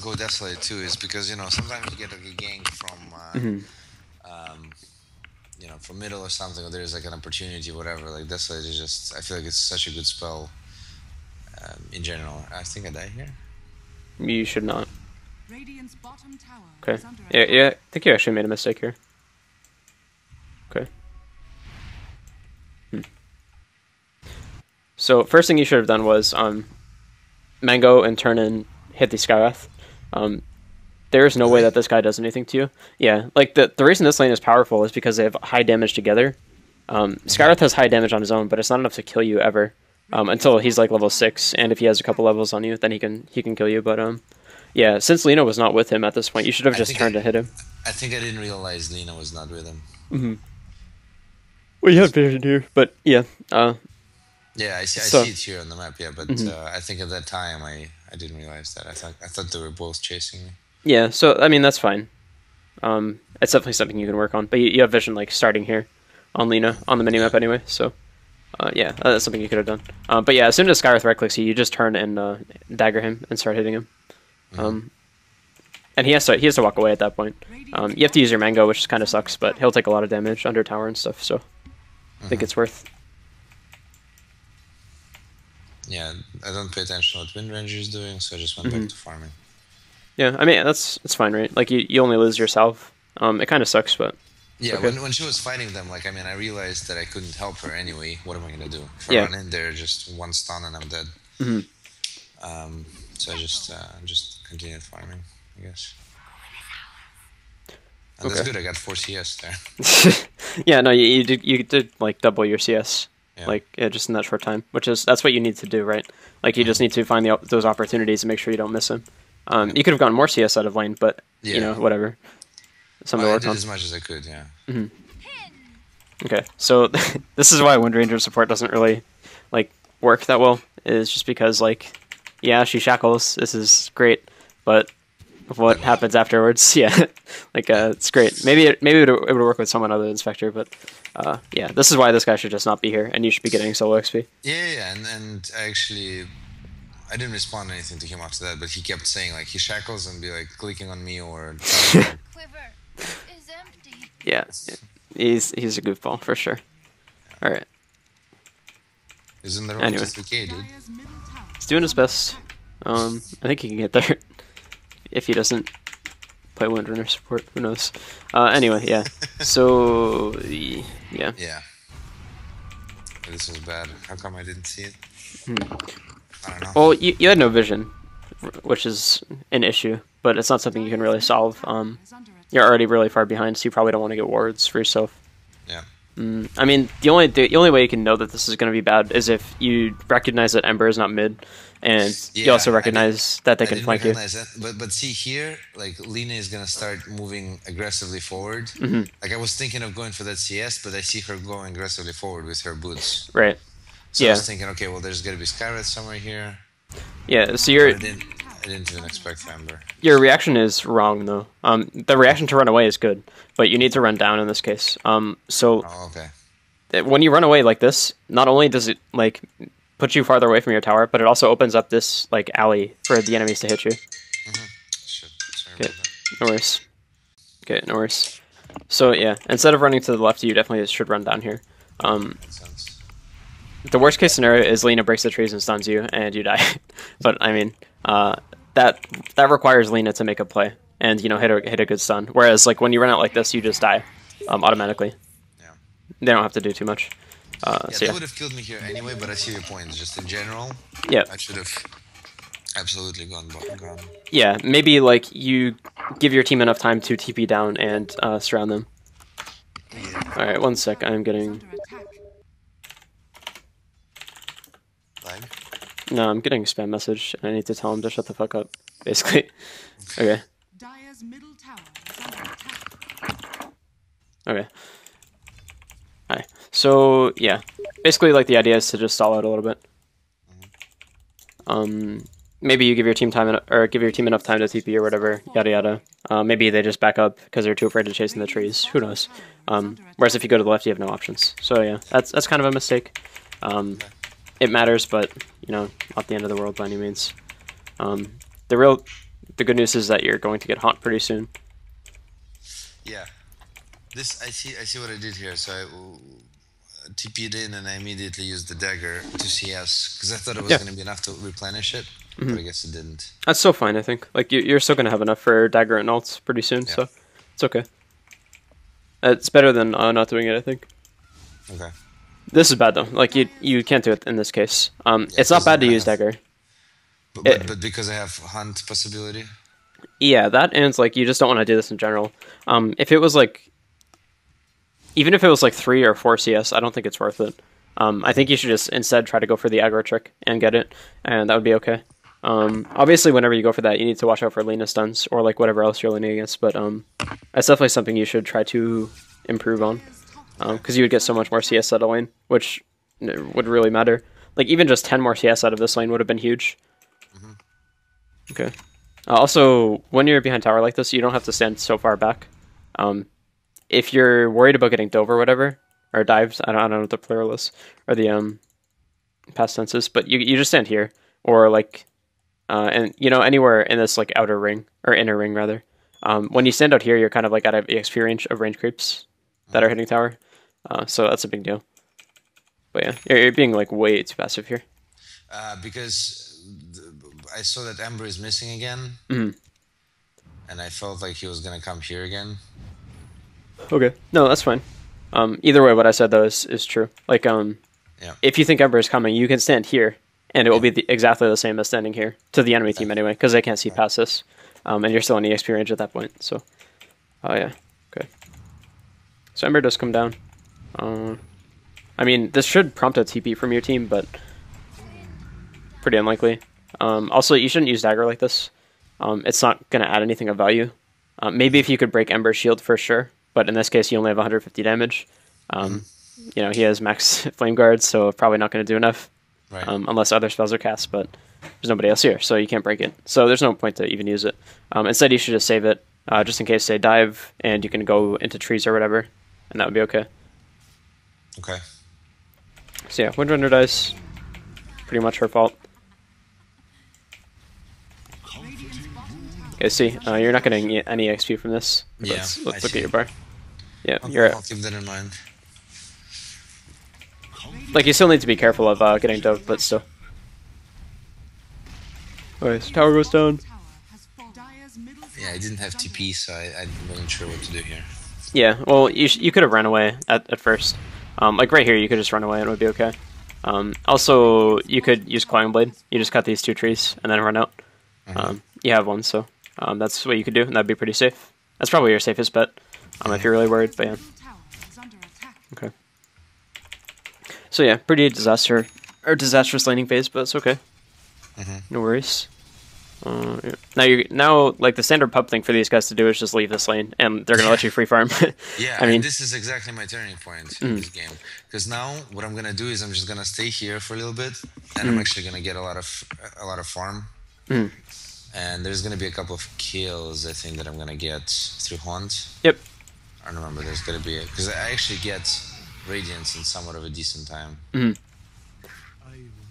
go Desolate too is because sometimes you get like a gank from from middle or something, or there's like an opportunity, whatever. Like Desolate is just, I feel like it's such a good spell in general. I think I die here. You should not. Radiant's bottom tower Okay. is under Yeah, I think you actually made a mistake here. Okay. So first thing you should have done was Mango and turn and hit the Skywrath. There is no way that this guy does anything to you. Yeah, like the reason this lane is powerful is because they have high damage together. Skywrath has high damage on his own, but it's not enough to kill you ever until he's like level 6. And if he has a couple levels on you, then he can kill you. But yeah, since Lena was not with him at this point, you should have just turned to hit him. I think I didn't realize Lena was not with him. Well, you have vision here, but yeah. Yeah, I So- see it here on the map. Yeah, but I think at that time I didn't realize that. I thought they were both chasing me. Yeah, so I mean that's fine. It's definitely something you can work on, but you have vision like starting here on Lena on the minimap anyway. So yeah, that's something you could have done. But yeah, as soon as Skywrath right clicks you, you just turn and dagger him and start hitting him. And he has to walk away at that point. You have to use your mango, which kind of sucks, but he'll take a lot of damage under tower and stuff. So I think it's worth. Yeah, I don't pay attention to what Wind Ranger is doing, so I just went back to farming. Yeah, I mean it's fine, right? Like you only lose yourself. It kind of sucks, but Yeah, okay. when she was fighting them, like, I mean, I realized that I couldn't help her anyway. What am I gonna do? If I Yeah. run in there, just one stun and I'm dead. So I just continued farming, I guess. And that's Okay. good. I got 4 CS there. yeah, no, you did like double your CS, Yeah. like just in that short time, that's what you need to do, right? Like you just need to find those opportunities and make sure you don't miss them. You could have gotten more CS out of lane, but you Yeah. know, whatever. Something I to work did on. as much as I could. Yeah. Okay, so this is why Wind Ranger support doesn't really like work that well. Is just because like, yeah, she shackles. This is great, but what happens afterwards? Yeah, like it's great. Maybe it would work with someone other than Spectre, but yeah, this is why this guy should just not be here, and you should be getting solo XP. Yeah, and I actually, I didn't respond to anything to him after that, but he kept saying, like, he shackles and be like clicking on me or Quiver is empty. Yeah, he's a goofball for sure. All right, he's in the room Anyway. to 3K, dude. Dire's middle tower. he's doing his best. I think he can get there if he doesn't play Wind Runner support. Who knows? Anyway, yeah. So yeah. Yeah. This was bad. How come I didn't see it? I don't know. Well, you had no vision, which is an issue, but it's not something you can really solve. Is under attack. You're already really far behind, so you probably don't want to get wards for yourself. Yeah. I mean, the only way you can know that this is going to be bad is if you recognize that Ember is not mid, and you Yeah, also I recognize that they I can didn't flank you. recognize that, but see here, like Lena is gonna start moving aggressively forward. Mm-hmm. Like I was thinking of going for that CS, but I see her going aggressively forward with her boots. Right. So I Yeah. was thinking, okay, well, there's gotta be Skywrath somewhere here. Yeah. So I didn't even expect Ember. your reaction is wrong though. The reaction to run away is good, but you need to run down in this case. So Oh, okay. when you run away like this, not only does it like put you farther away from your tower, but it also opens up this like alley for the enemies to hit you. Shit. Sorry Okay. about that. No worries. Okay, no worries. So yeah, instead of running to the left, you definitely should run down here. Makes sense. The worst case scenario is Lena breaks the trees and stuns you, and you die. But I mean, that requires Lena to make a play and hit a good stun. Whereas like when you run out like this, you just die automatically. Yeah. They don't have to do too much. Yeah, So they yeah, would have killed me here anyway, but I see your point. Just in general, yeah, I should have absolutely gone. yeah. Maybe like you give your team enough time to TP down and surround them. All right, one sec. I'm getting Under attack. Lag. no. I'm getting a spam message, and I need to tell him to shut the fuck up. Basically. Okay. Dire's middle tower is under attack. Okay. Hi. So yeah, basically like the idea is to just stall out a little bit. Maybe you give your team time or give your team enough time to TP or whatever, yada yada. Maybe they just back up because they're too afraid to chase in the trees. Who knows? Whereas if you go to the left, you have no options. So yeah, that's kind of a mistake. It matters, but not the end of the world by any means. The good news is that you're going to get haunt pretty soon. Yeah. This I see what I did here. So I TP'd in and I immediately used the dagger to CS because I thought it was Yeah. going to be enough to replenish it, but I guess it didn't. That's still fine, I think. Like you're still gonna have enough for dagger and ults pretty soon, Yeah. so it's okay. It's better than not doing it, I think. Okay. This is bad though. Like you can't do it in this case. It's not because bad to then I use have- dagger. But because I have hunt possibility. Yeah, that and like you just don't want to do this in general. If it was like, even if it was like 3 or 4 CS, I don't think it's worth it. I think you should just instead try to go for the aggro trick and get it, and that would be okay. Obviously, whenever you go for that, you need to watch out for Lena stuns or like whatever else you're leaning against. But That's definitely something you should try to improve on, because you would get so much more CS out of lane, which would really matter. Like even just 10 more CS out of this lane would have been huge. Okay. Also, when you're behind tower like this, you don't have to stand so far back. If you're worried about getting dove or whatever, or dives, I don't know what the plural is, or the past tenses, but you just stand here, or like, and you know, anywhere in this like outer ring, or inner ring rather. When you stand out here, you're kind of like out of EXP range of range creeps that are hitting tower, so that's a big deal. But yeah, you're being like way too passive here. Because I saw that Ember is missing again, and I felt like he was gonna come here again. Okay, no, that's fine. Either way, what I said though is true. Like, if you think Ember is coming, you can stand here, and it will be exactly the same as standing here to the enemy team anyway, because they can't see past this, and you're still in EXP range at that point. So, oh yeah, okay. So Ember does come down. I mean, this should prompt a TP from your team, but pretty unlikely. Also, you shouldn't use dagger like this. It's not going to add anything of value. Maybe if you could break Ember's shield for sure, but in this case you only have 150 damage. You know, he has max flame guards, so probably not going to do enough, Right. unless other spells are cast, but there's nobody else here, so you can't break it. So there's no point to even use it. Instead, you should just save it, just in case they dive, and you can go into trees or whatever, and that would be okay. Okay. So yeah, Windrunner dies. Pretty much her fault. Okay, see, you're not getting any XP from this. Yeah, Let's I look see. at your bar. Yeah, Okay, you're I'll keep that in mind. like you still need to be careful of getting dove, but still. Okay, so tower goes down. Tower has fallen. Dire's middle Yeah, I didn't have TP, so I wasn't sure what to do here. Yeah, well, you could have run away at first. Like right here, you could just run away and it would be okay. Also, you could use Clawing Blade. You just cut these two trees and then run out. You have one, so that's what you could do, and that'd be pretty safe. That's probably your safest bet, if you're really worried, but yeah. tower is under attack. Okay. So yeah, pretty disastrous laning phase, but it's okay. No worries. Yeah. Now like the standard pub thing for these guys to do is just leave this lane, and they're gonna let you free farm. Yeah, I mean, and this is exactly my turning point in this game. Because now what I'm gonna do is I'm just gonna stay here for a little bit, and I'm actually gonna get a lot of farm. And there's gonna be a couple of kills I think that I'm gonna get through Haunt. Yep. I don't remember. There's gonna be because I actually get Radiance in somewhat of a decent time.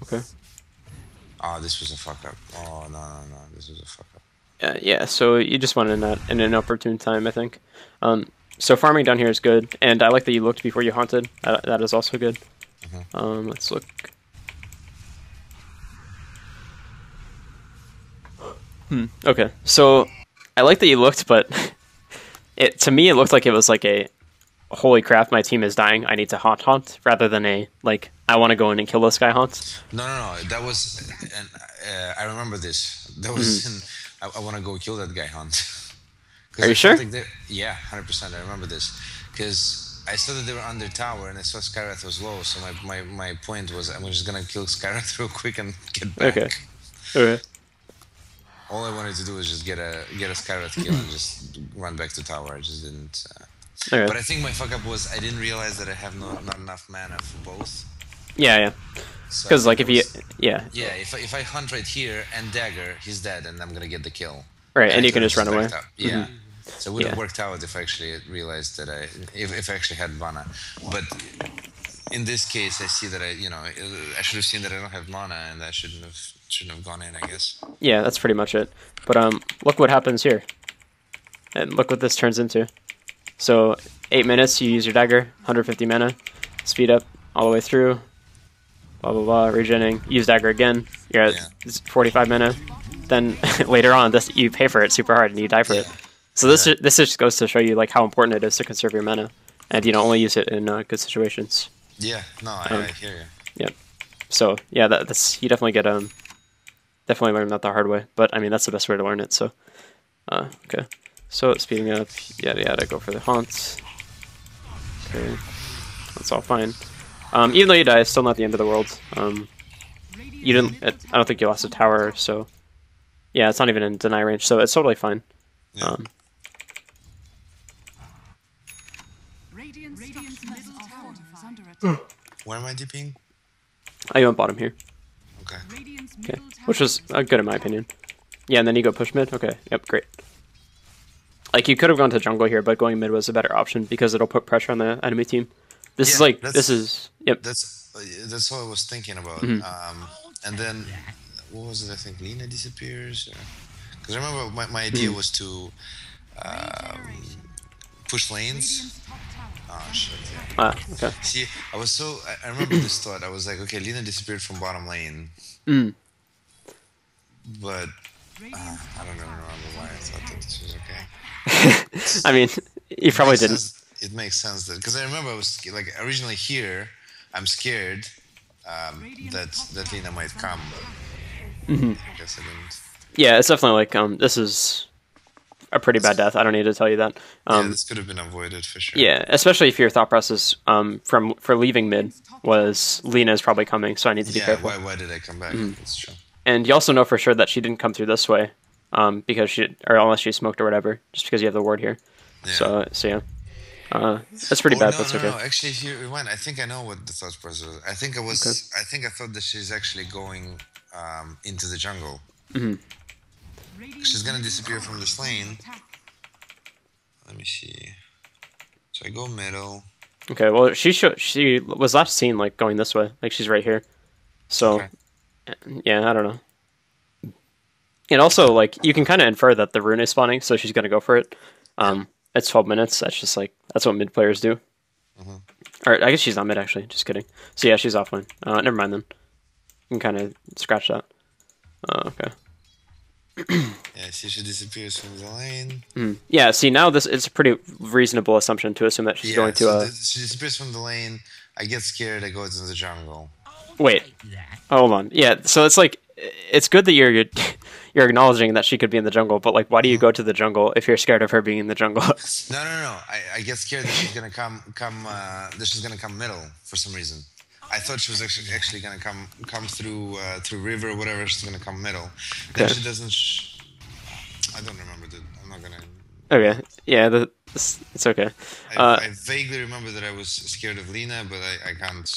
Okay. Oh, this was a fuck up. Oh no, this was a fuck up. Yeah, so you just went in an inopportune time, I think. So farming down here is good, and I like that you looked before you haunted. That is also good. Let's look. Okay, so I like that you looked, but to me it looked like it was like a holy crap, my team is dying, I need to haunt, rather than a like I want to go in and kill this guy haunt. No. That was, and I remember this. That was in. I want to go kill that guy Hunt. Are you sure? Yeah, 100%. I remember this because I saw that they were under tower, and I saw Skywrath was low. So my point was I'm just gonna kill Skywrath real quick and get back. Okay. All I wanted to do was just get a Skywrath kill and just run back to tower. I just didn't. Okay. But I think my fuck up was I didn't realize that I have not enough mana for both. Yeah. So Because like if you yeah, if I hunt right here and dagger, he's dead, and I'm gonna get the kill. Right, and you can just run away. Yeah. So it would have Yeah. worked out if I actually realized that if I actually had mana. But in this case, I see that I should have seen that I don't have mana, and I shouldn't have gone in, I guess. Yeah, that's pretty much it. But look what happens here, and look what this turns into. So 8 minutes, you use your dagger, 150 mana, speed up all the way through. Blah blah blah, regenning. Use dagger again. You're at 45 mana. Then later on, you pay for it super hard and you die for it. So this just goes to show you like how important it is to conserve your mana, and only use it in good situations. Yeah, no, I hear you. Yep. So yeah, that's you definitely get definitely learn that the hard way. But I mean that's the best way to learn it. So okay. So speeding up, yada yada. Go for the haunts. Okay, that's all fine. Even though you die, it's still not the end of the world. You didn't. I don't think you lost a tower, so yeah, it's not even in deny range, so it's totally fine. Yeah. attack. Where am I DPing? I went bottom here. Okay. Radiant's Okay, middle tower which was good in my opinion. Yeah, and then you go push mid. Okay, yep, great. Like you could have gone to jungle here, but going mid was a better option because it'll put pressure on the enemy team. This is Yeah, like that's- yep. That's what I was thinking about. And then what was it? I think Lina disappears. Because I remember my idea was to push lanes. Radiant's top tower. Oh shit! Yeah. Ah, okay. See, I remember this thought. I was like, okay, Lina disappeared from bottom lane, Mm. but Radiant's I don't even remember why I thought that this was okay. I mean, you probably Makes didn't. sense- It makes sense that because I remember I was like originally here. I'm scared that Lina might come, but I guess I didn't. Yeah, it's definitely like this is a pretty bad death. I don't need to tell you that. Yeah, this could have been avoided for sure. Yeah, especially if your thought process for leaving mid was Lena is probably coming, so I need to be Yeah, careful. why did I come back? That's true. And you also know for sure that she didn't come through this way, because or unless she smoked or whatever, just because you have the ward here. Yeah. So yeah, that's pretty bad. No, But it's no, okay. no. Actually, if you rewind, I think I know what the thought process was. I think I think I thought that she's actually going into the jungle. Radiant's She's gonna middle disappear tower from this is under lane. attack. Let me see. So I go middle. Okay, well she was last seen like going this way, like she's right here. So Okay. yeah, I don't know. And also like you can kind of infer that the rune is spawning, so she's gonna go for it. It's 12 minutes. That's just like that's what mid players do. Or I guess she's not mid actually. Just kidding. So yeah, she's offline. Never mind then. You can kind of scratch that. Okay. Yeah, see, she disappears from the lane. Yeah. See now it's a pretty reasonable assumption to assume that she's Yeah, going to. so she disappears from the lane. I get scared. I go into the jungle. Wait. Hold on. Yeah. So it's like it's good that you're you're acknowledging that she could be in the jungle, but like, why do you go to the jungle if you're scared of her being in the jungle? No. I get scared that she's gonna come that she's gonna come middle for some reason. I thought she was actually gonna come through through river or whatever. She's gonna come middle. Then Okay. she doesn't. I don't remember that. I'm not gonna. Okay. Yeah. It's okay. I vaguely remember that I was scared of Lina, but I can't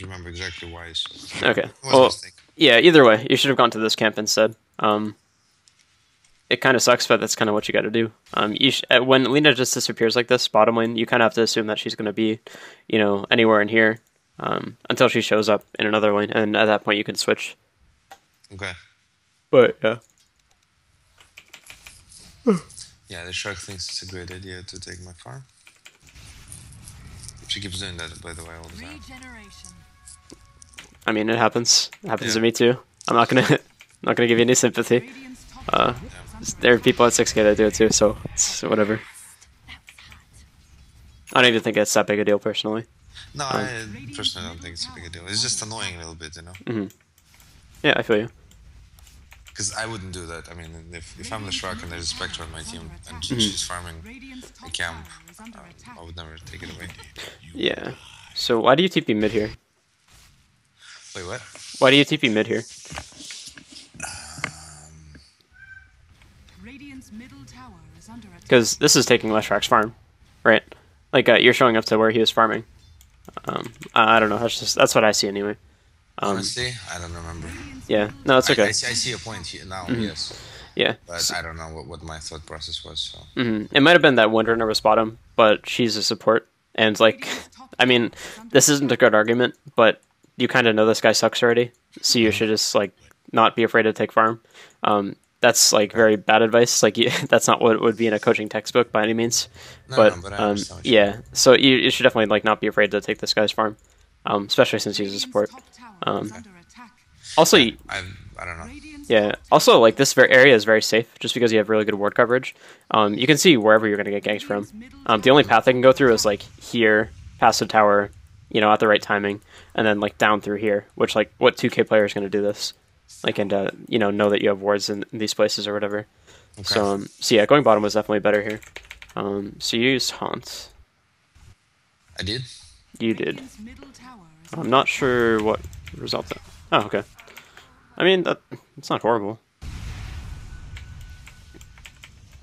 remember exactly why. So Okay. it was a Well, mistake. yeah. Either way, you should have gone to this camp instead. It kind of sucks, but that's kind of what you got to do. When Lina just disappears like this, bottom lane, you kind of have to assume that she's going to be, anywhere in here, until she shows up in another lane, and at that point you can switch. Okay. But yeah. Yeah, the shark thinks it's a great idea to take my farm. She keeps doing that, by the way, all the time. Regeneration. I mean, it happens. It happens to Yeah. me too. I'm not gonna not gonna give you any sympathy. Radiant's top tower is under There are people at 6K that do it too, so it's whatever. I don't even think it's that big a deal personally. No, I personally don't think it's a big a deal. It's just annoying a little bit, Yeah, I feel you. Because I wouldn't do that. I mean, if I'm the shark and there's a Spectre on my team and she's farming Radiant's a top camp, tower is under attack. I would never take it away. Yeah. So why do you TP mid here? Wait, what? Why do you TP mid here? Radiant's middle tower is under attack. Because this is taking Leshrak's farm, right? Like you're showing up to where he was farming. I don't know. That's what I see anyway. Honestly, I don't remember. Yeah. No, it's okay. I see a point here now, yes. Yeah. But I don't know what my thought process was. So. It might have been that Windrunner was bottom, but she's a support, and like, I mean, this isn't a good argument, but you kind of know this guy sucks already, so you should just like not be afraid to take farm. That's like very bad advice. Like that's not what would be in a coaching textbook by any means. No, but no, but I understand what you yeah, so you should definitely like not be afraid to take this guy's farm, especially since he's a support. Radiant's top tower is under attack. Also, I don't know. Radiant's yeah. Also, like this area is very safe just because you have really good ward coverage. You can see wherever you're gonna get ganked from. The only path I can go through is like here, past the tower, at the right timing, and then like down through here. Which like what 2K player is gonna do this? Like and know that you have wards in these places or whatever. Okay. So yeah, going bottom was definitely better here. So you used Haunt. I did? You did. Radiant's middle tower is I'm not sure what result that. Oh, okay. I mean, it's not horrible.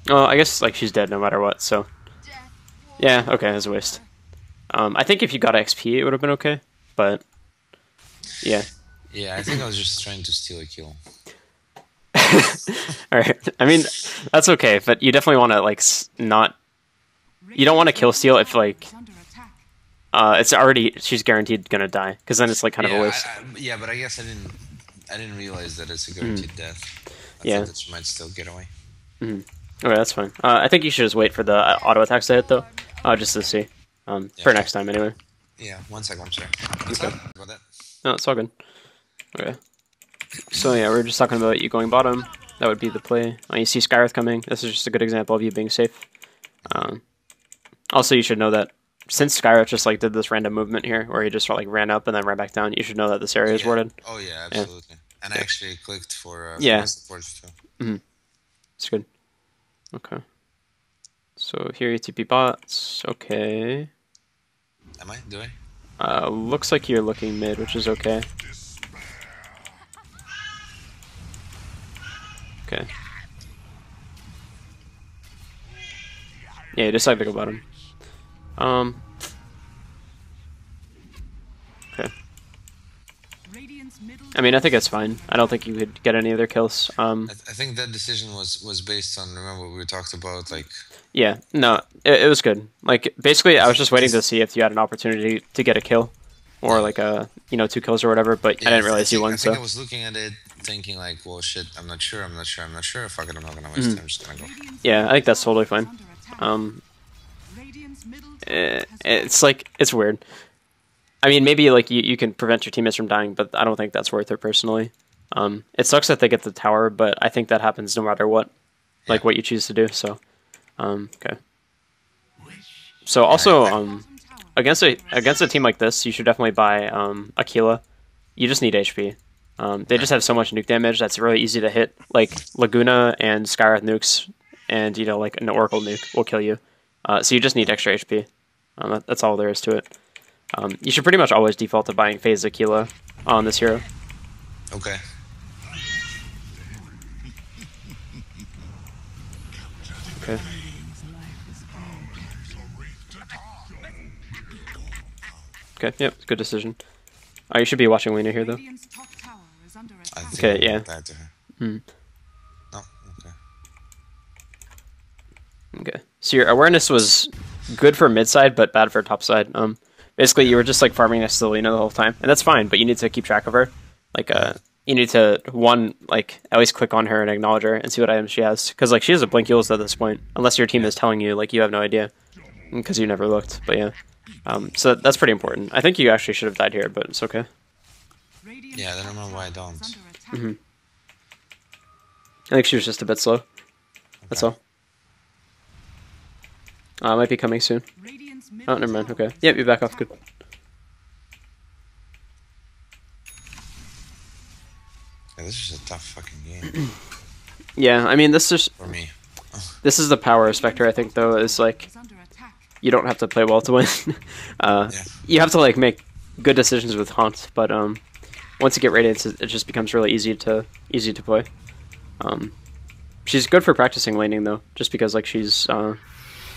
I guess like she's dead no matter what. So Death yeah, okay, that's a waste. I think if you got XP, it would have been okay. But yeah. Yeah, I think I was just trying to steal a kill. All right. I mean, that's okay, but you definitely want to like not. You don't want to kill steal if like Is under attack. it's already she's guaranteed gonna die because then it's like kind of a waste. Yeah, but I guess I didn't realize that it's a guaranteed death. I Yeah. thought that she might still get away. Okay, that's fine. I think you should just wait for the auto attacks to hit though, just to see. For next time anyway. Yeah, 1 second. I'm sorry. What's up about that? No, it's all good. Okay. So yeah, we're just talking about you going bottom. That would be the play. You see Skyreth coming. This is just a good example of you being safe. Also, you should know that since Skyreth just like did this random movement here, where he just like ran up and then ran back down, you should know that this area is warded. Oh yeah, absolutely. And I actually clicked for Yeah. my supports too. It's good. Okay. So here you TP bots. Okay. Am I? Do I? Looks like you're looking mid, which is okay. Okay. Yeah, you decided to go bottom. Okay. Radiant's middle I mean, I think it's fine. I don't think you could get any other kills. I think that decision was based on, remember we talked about like Yeah, no, it was good. Like, basically, I was just waiting to see if you had an opportunity to get a kill. Or like a, 2 kills or whatever, but I didn't realize you won, I think so. I was looking at it thinking like, well shit, I'm not sure. Fuck it, I'm not gonna waste time, I'm just gonna go. Yeah, I think that's totally fine. under attack. Radiant's middle Eh, tower has it's like, it's weird. I mean, maybe like you can prevent your teammates from dying, but I don't think that's worth it personally. It sucks that they get the tower, but I think that happens no matter what, like what you choose to do. So, okay. So also, bottom tower. against a team like this, you should definitely buy Aquila. You just need HP. They just have so much nuke damage that's really easy to hit. Like Laguna and Skyreth nukes, and like an Oracle nuke will kill you. So you just need extra HP. That's all there is to it. You should pretty much always default to buying Phase Aquila on this hero. Okay. Okay. Okay. Yep. Good decision. You should be watching Lena here though. Radiant's top tower is under I attack. think Okay, I yeah. died to her. Hmm. No, okay. Okay. So your awareness was good for mid side, but bad for top side. Basically you were just like farming next to Lena the whole time, and that's fine. But you need to keep track of her. Like, you need to like at least click on her and acknowledge her and see what items she has, because like she has a blink ult at this point, unless your team is telling you like you have no idea, because you never looked. But yeah. So that's pretty important. I think you actually should have died here, but it's okay. Radiant's Yeah, I don't top know why I tower is don't. under attack. I think she was just a bit slow. That's all. Might be coming soon. Radiant's Oh, middle never mind. tower Okay. is Yep, under you back off. Good. attack. Yeah, this is a tough fucking game Yeah, I mean, this is for me. the power of Spectre. I think though is like Is under attack. you don't have to play well to win. You have to like make good decisions with Haunt, but once you get Radiance, it just becomes really easy to play. She's good for practicing laning though, just because like she's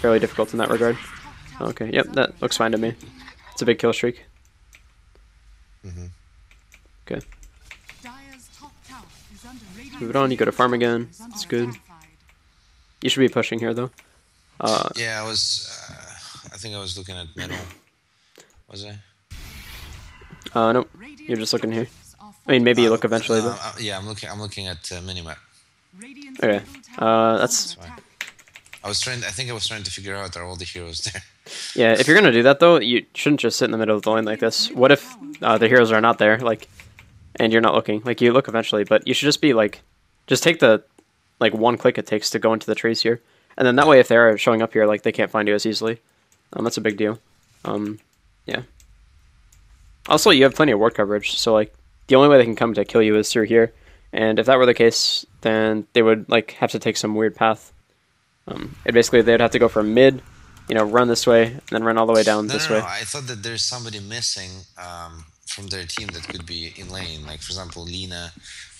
fairly difficult in that regard. Top tower Okay, yep, is under that looks fine to me. It's a big kill streak. Okay, Dire's top tower is under Radiant's move it on. You go to farm again. is under It's good. attack. You should be pushing here though. Yeah, I think I was looking at middle. Was I? Nope. Radiant's You're just looking here. structures are I mean, maybe you look No, eventually, no, but yeah, I'm looking at minimap. Radiant's Okay, middle tower is that's under attack. I think I was trying to figure out are all the heroes there. yeah. If you're gonna do that though, you shouldn't just sit in the middle of the lane like this. What if the heroes are not there, like, and you're not looking? Like, you look eventually, but you should just be like, just take the like one click it takes to go into the trees here, and then that way, if they're showing up here, like they can't find you as easily. That's a big deal. Yeah. Also, you have plenty of ward coverage, so like the only way they can come to kill you is through here. And if that were the case, then they would like have to take some weird path. And basically they'd have to go from mid, run this way, and then run all the way down No, this no, way. no. I thought that there's somebody missing from their team that could be in lane. Like for example, Lena,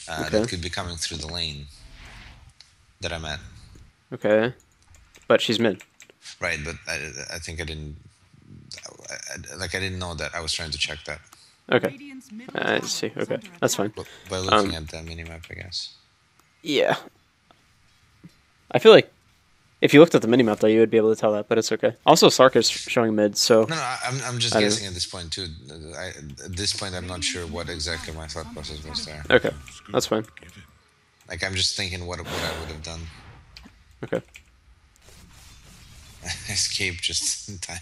Okay. that could be coming through the lane that I'm at. Okay, but she's mid. Right, but I think I didn't. like I didn't know that. I was trying to check that Okay, Radiant's middle I tower see. is Okay, under that's attack. fine. by looking at the minimap, I guess. Yeah, I feel like if you looked at the minimap though, you would be able to tell that, but it's okay. Also, Sark is showing mid, so No, I'm just I don't guessing at this point too. At this point, I'm not sure what exactly my thought process was there. okay, that's fine. Like I'm just thinking what I would have done. Okay, Escape just in time.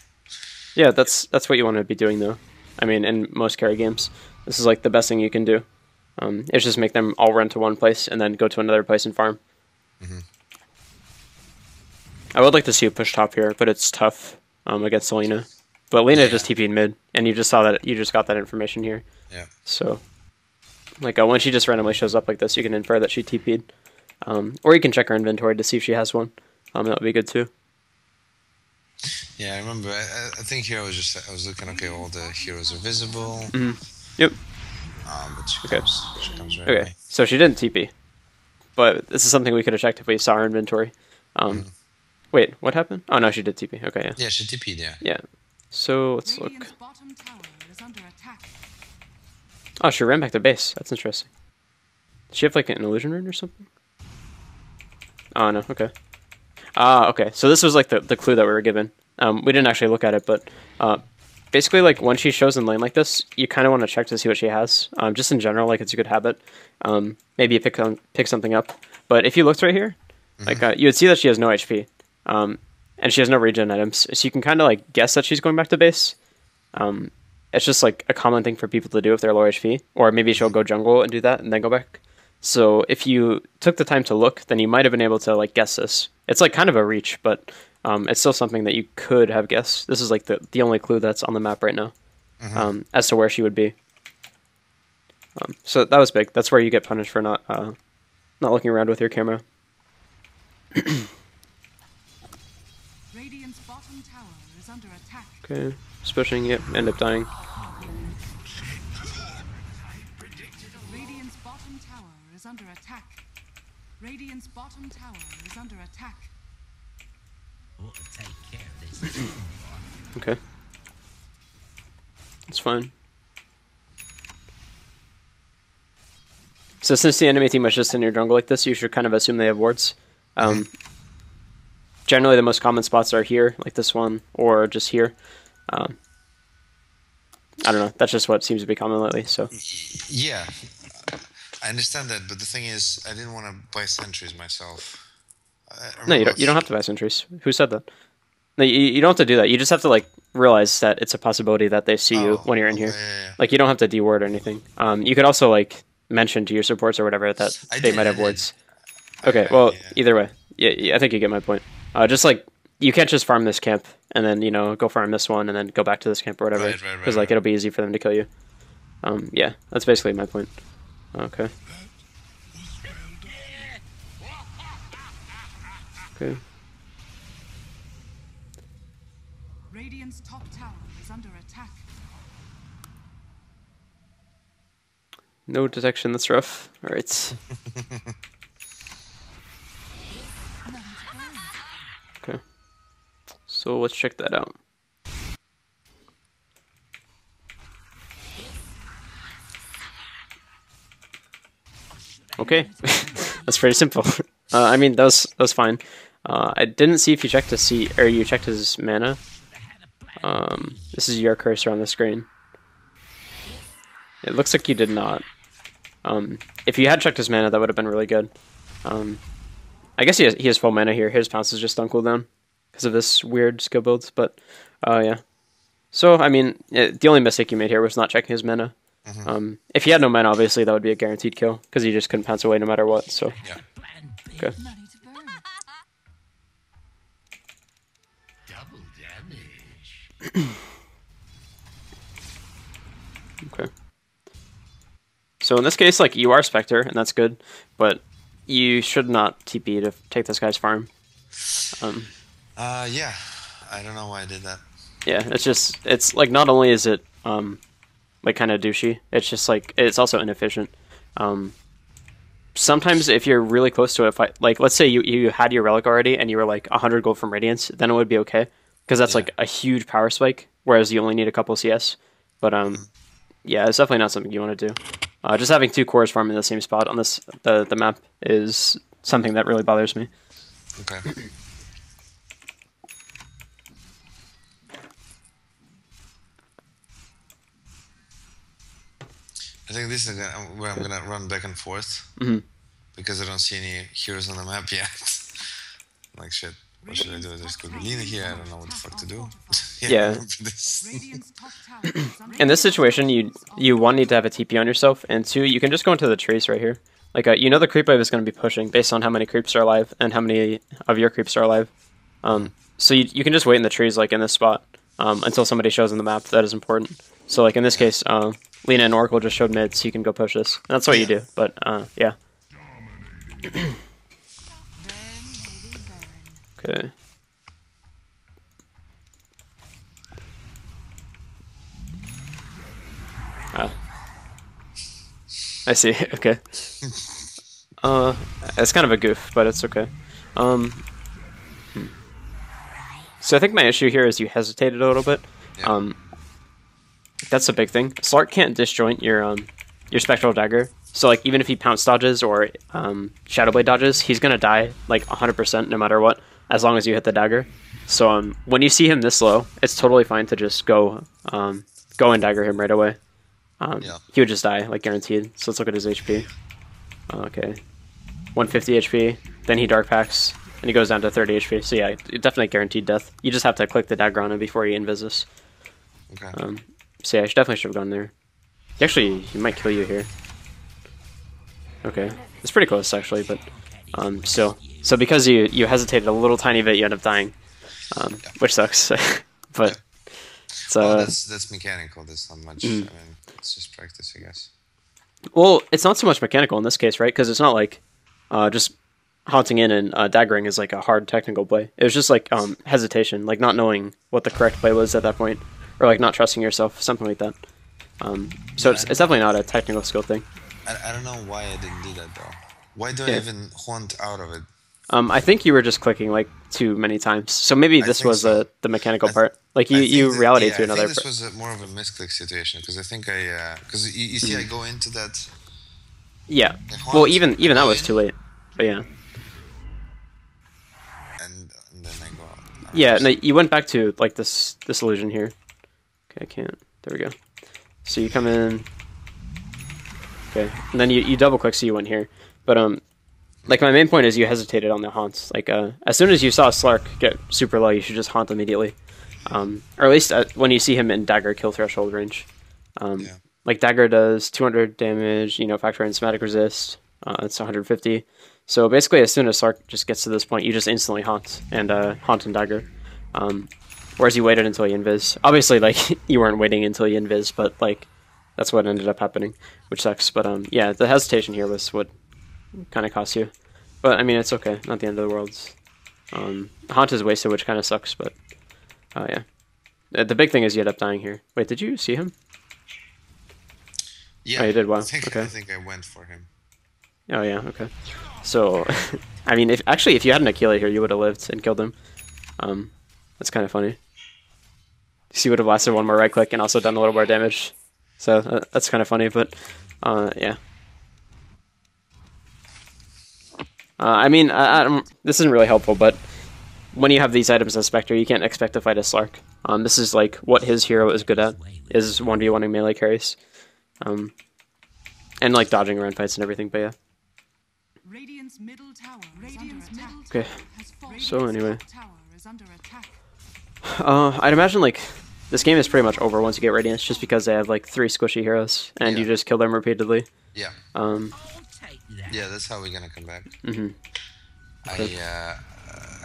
yeah, that's what you want to be doing though. I mean, in most carry games, this is like the best thing you can do. It's just make them all run to one place and then go to another place and farm. I would like to see a push top here, but it's tough against Selena. But Lena Yeah. just TP'd mid, and you just saw that. You just got that information here. Yeah. So, like when she just randomly shows up like this, you can infer that she TP'd, or you can check her inventory to see if she has one. That would be good too. Yeah, I remember. I think here I was looking. Okay, all the heroes are visible. Yep. But she Okay. comes right Okay. away. So she didn't TP, but this is something we could have checked if we saw her inventory. Wait, what happened? Oh no, she did TP. Okay, yeah. Yeah, she TP'd. Yeah. Yeah. So let's look. Radiant's bottom tower is under attack. Oh, she ran back to base. That's interesting. Does she have like an illusion rune or something? Oh no. Okay. Okay. So this was like the clue that we were given. We didn't actually look at it, but basically, like when she shows in lane like this, you kind of want to check to see what she has. Just in general, like it's a good habit. Maybe you pick something up. But if you looked right here, like you would see that she has no HP, and she has no regen items. So you can kind of like guess that she's going back to base. It's just like a common thing for people to do if they're low HP, or maybe she'll go jungle and do that and then go back. So if you took the time to look, then you might have been able to like guess this. It's like kind of a reach, but it's still something that you could have guessed. This is like the only clue that's on the map right now as to where she would be. So that was big. That's where you get punished for not looking around with your camera. Radiant's bottom tower is under attack. Okay, just pushing. Yep, end up dying. Radiant's bottom tower is under attack. Radiant's bottom tower is under attack. Okay, that's fine. So since the enemy team was just in your jungle like this, you should kind of assume they have wards. Generally, the most common spots are here, like this one, or just here. I don't know. That's just what seems to be common lately. So Yeah, I understand that, but the thing is, I didn't want to buy sentries myself. no, you don't have to buy sentries. Who said that? No, you don't have to do that. You just have to like realize that it's a possibility that they see you when you're in here. Yeah. Like you don't have to deward or anything. You could also like mention to your supports or whatever that they might have wards. Okay, well, either way, yeah, I think you get my point. Just like you can't just farm this camp and then go farm this one and then go back to this camp or whatever, because like it'll be easy for them to kill you. Yeah, that's basically my point. Okay. Okay. Radiant's top tower is under attack. No detection. That's rough. All right. Okay. So let's check that out. Okay, that's pretty simple. I mean, that was fine. I didn't see if you checked you checked his mana. This is your cursor on the screen. It looks like you did not. If you had checked his mana, that would have been really good. I guess he has full mana here. His pounce is just on cooldown because of this weird skill build. But yeah. So I mean, the only mistake you made here was not checking his mana. If he had no mana, obviously that would be a guaranteed kill because you just couldn't pounce away no matter what. So Yeah. okay. Money to burn. Double damage. Okay. So in this case, like you are Spectre, and that's good, but you should not TP to take this guy's farm. Yeah. I don't know why I did that. Yeah, it's like not only is it like kind of douchey, it's just like it's also inefficient. Sometimes if you're really close to a fight, like let's say you had your relic already and you were like 100 gold from Radiance, then it would be okay because that's like a huge power spike whereas you only need a couple CS. But yeah, it's definitely not something you want to do. Just having 2 cores farm in the same spot on the map is something that really bothers me. Okay. I think this is where I'm gonna run back and forth because I don't see any heroes on the map yet. Like shit, what should I do? There's Kogolina here. I don't know what the fuck to do. Yeah. This. Radiant's top tower is under In this situation, you one need to have a TP on yourself, and 2 you can just go into the trees right here. Like you know the creep wave is going to be pushing based on how many creeps are alive and how many of your creeps are alive. So you can just wait in the trees like in this spot until somebody shows on the map that is important. So like in this case, Lina and Oracle just showed mid, so you can go push this. And that's what you do. But yeah. Okay. I see. Okay. It's kind of a goof, but it's okay. So I think my issue here is you hesitated a little bit. Yeah. That's a big thing. Slark can't disjoint your Spectral Dagger. So like even if he pounce dodges or Shadow Blade dodges, he's gonna die like 100% no matter what, as long as you hit the dagger. So when you see him this low, it's totally fine to just go and dagger him right away. He would just die, like guaranteed. So let's look at his HP. Okay, 150 HP. Then he Dark Packs, and he goes down to 30 HP. So yeah, definitely guaranteed death. You just have to click the dagger on him before he invises. Okay. So yeah, I definitely should have gone there. He might kill you here. Okay, it's pretty close actually, but still. So because you hesitated a little tiny bit, you end up dying, which sucks. But well, that's mechanical. That's not much. I mean, it's just practice, I guess. Well, it's not so much mechanical in this case, right? Because it's not like just haunting in and daggering is like a hard technical play. It was just like hesitation, like not knowing what the correct play was at that point, or like not trusting yourself, something like that. So it's definitely not a technical skill thing. I don't know why I didn't do that though. Why do I even haunt out of it? I think you were just clicking like too many times. So maybe this was the mechanical part. Like you reality to another. I think this was more of a misclick situation because I think because you see I go into that. Yeah. Well, even that was too late. But yeah. And then I go out. Yeah. No, you went back to like this illusion here. Okay, I can't. There we go. So you come in. Okay, and then you double click, so you went here. But like my main point is you hesitated on the haunts. Like as soon as you saw Slark get super low, you should just haunt immediately, or at least when you see him in dagger kill threshold range. Like dagger does 200 damage. You know, factor in somatic resist. It's 150. So basically, as soon as Slark just gets to this point, you just instantly haunt and dagger. Whereas you waited until you invis. Obviously, like you weren't waiting until you invis, but like that's what ended up happening, which sucks. But yeah, the hesitation here was what kind of cost you. But I mean, it's okay. Not the end of the world. Haunt is wasted, which kind of sucks. But yeah, the big thing is you end up dying here. Wait, did you see him? Yeah, oh, you did. Wow. I think I went for him. Oh yeah. Okay. So, I mean, if you had an Aquila here, you would have lived and killed him. That's kind of funny. He would have lasted one more right click and also done a little more damage. So that's kind of funny, but yeah. I mean, this isn't really helpful, but when you have these items as Spectre, you can't expect to fight a Slark. This is like what his hero is good at, is 1v1ing melee carries. And like dodging around fights and everything, but yeah. Radiant's middle tower is under attack. Okay, so anyway. Top tower is under attack. I'd imagine like this game is pretty much over once you get Radiance, just because they have like 3 squishy heroes, and you just kill them repeatedly. Yeah. Yeah, that's how we're gonna come back. Okay.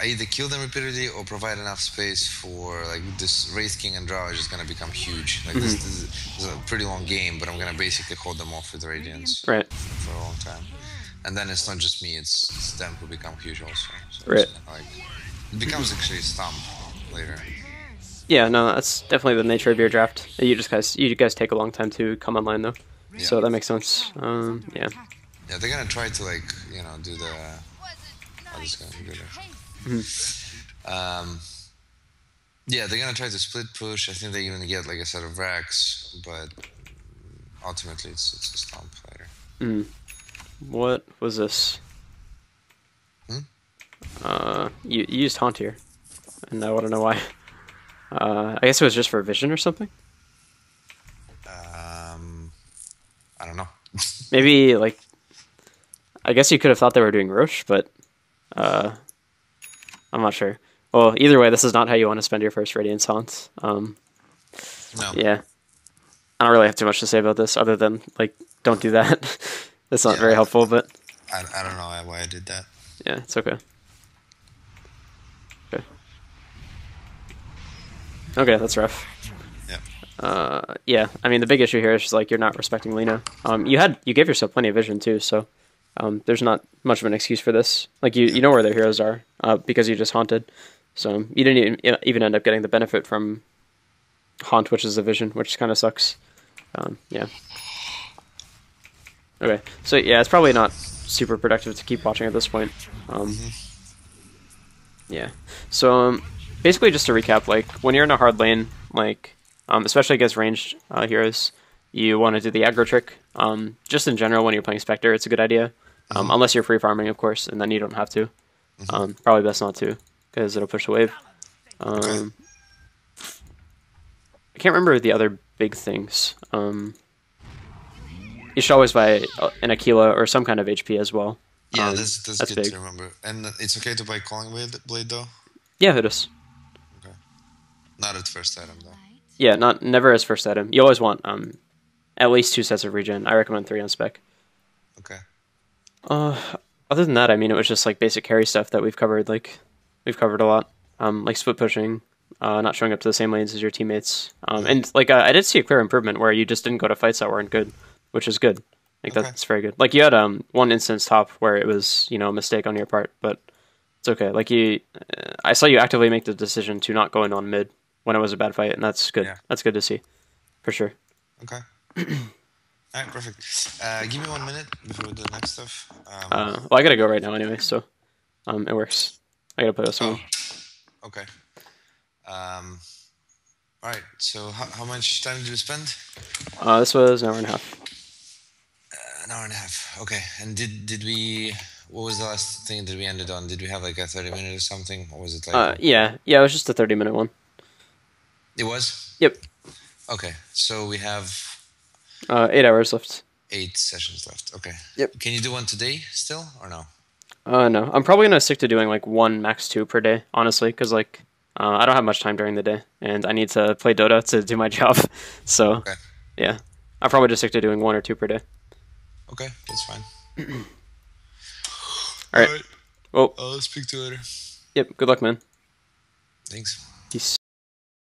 I either kill them repeatedly or provide enough space for like this Wraith King and Drow is just gonna become huge. Like this is a pretty long game, but I'm gonna basically hold them off with Radiance Right. for a long time. And then it's not just me; it's them who become huge also. So Right. Like, it becomes actually a stomp later. Yeah, no, that's definitely the nature of your draft. You guys take a long time to come online though, so that makes sense. Yeah. Yeah, they're gonna try to like do the. I'm just gonna do that. Yeah, they're gonna try to split push. I think they're gonna get like a set of racks, but ultimately it's a stomp fighter. What was this? You used Haunt here, and I want to know why. I guess it was just for vision or something. I don't know. Maybe like, I guess you could have thought they were doing Roche, but I'm not sure. Well, either way, this is not how you want to spend your first Radiance Haunt. No. Yeah, I don't really have too much to say about this, other than like, don't do that. It's not Yeah. very helpful, but I don't know why I did that. yeah, it's okay. Okay. Okay, that's rough. Yeah. Yeah, I mean the big issue here is just like you're not respecting Lina. You gave yourself plenty of vision too, so there's not much of an excuse for this. Like you know where their heroes are because you just haunted, so you didn't even end up getting the benefit from haunt, which is the vision, which kind of sucks. Yeah. Okay, so yeah, it's probably not super productive to keep watching at this point. Yeah. So basically, just to recap, like when you're in a hard lane, like especially against ranged heroes, you want to do the aggro trick. Just in general, when you're playing Spectre, it's a good idea. Unless you're free farming, of course, and then you don't have to. Probably best not to, because it'll push the wave. I can't remember the other big things. You should always buy an Aquila or some kind of HP as well. Yeah, that's good big. to remember. And it's okay to buy Calling Blade though? Yeah, it is. Okay. Not at first item though. Yeah, never as first item. You always want at least 2 sets of regen. I recommend 3 on spec. Okay. Other than that, I mean, it was just like basic carry stuff that we've covered. Like we've covered a lot. Like split pushing, not showing up to the same lanes as your teammates. And like I did see a clear improvement where you just didn't go to fights that weren't good, which is good. Like Okay. that's very good. Like you had one instance top where it was a mistake on your part, but it's okay. Like I saw you actively make the decision to not go in on mid when it was a bad fight, and that's good. Yeah. That's good to see, for sure. Okay. Alright, perfect. Give me 1 minute before we do the next stuff. Well, I gotta go right now anyway, so it works. I gotta play with someone. Okay. Alright, so how much time did we spend? This was an hour and a half. An hour and a half. Okay. And did we? What was the last thing that we ended on? Did we have like a 30-minute or something? Or was it like? Yeah, it was just a 30-minute one. It was. Yep. Okay. So we have 8 hours left. 8 sessions left. Okay. Yep. Can you do one today still or no? No, I'm probably gonna stick to doing like 1 max 2 per day, honestly, because like I don't have much time during the day, and I need to play Dota to do my job. So Okay. yeah, I'll probably just stick to doing 1 or 2 per day. Okay, that's fine. All right. Well, I'll speak to you later. yep. Good luck, man. Thanks. Peace.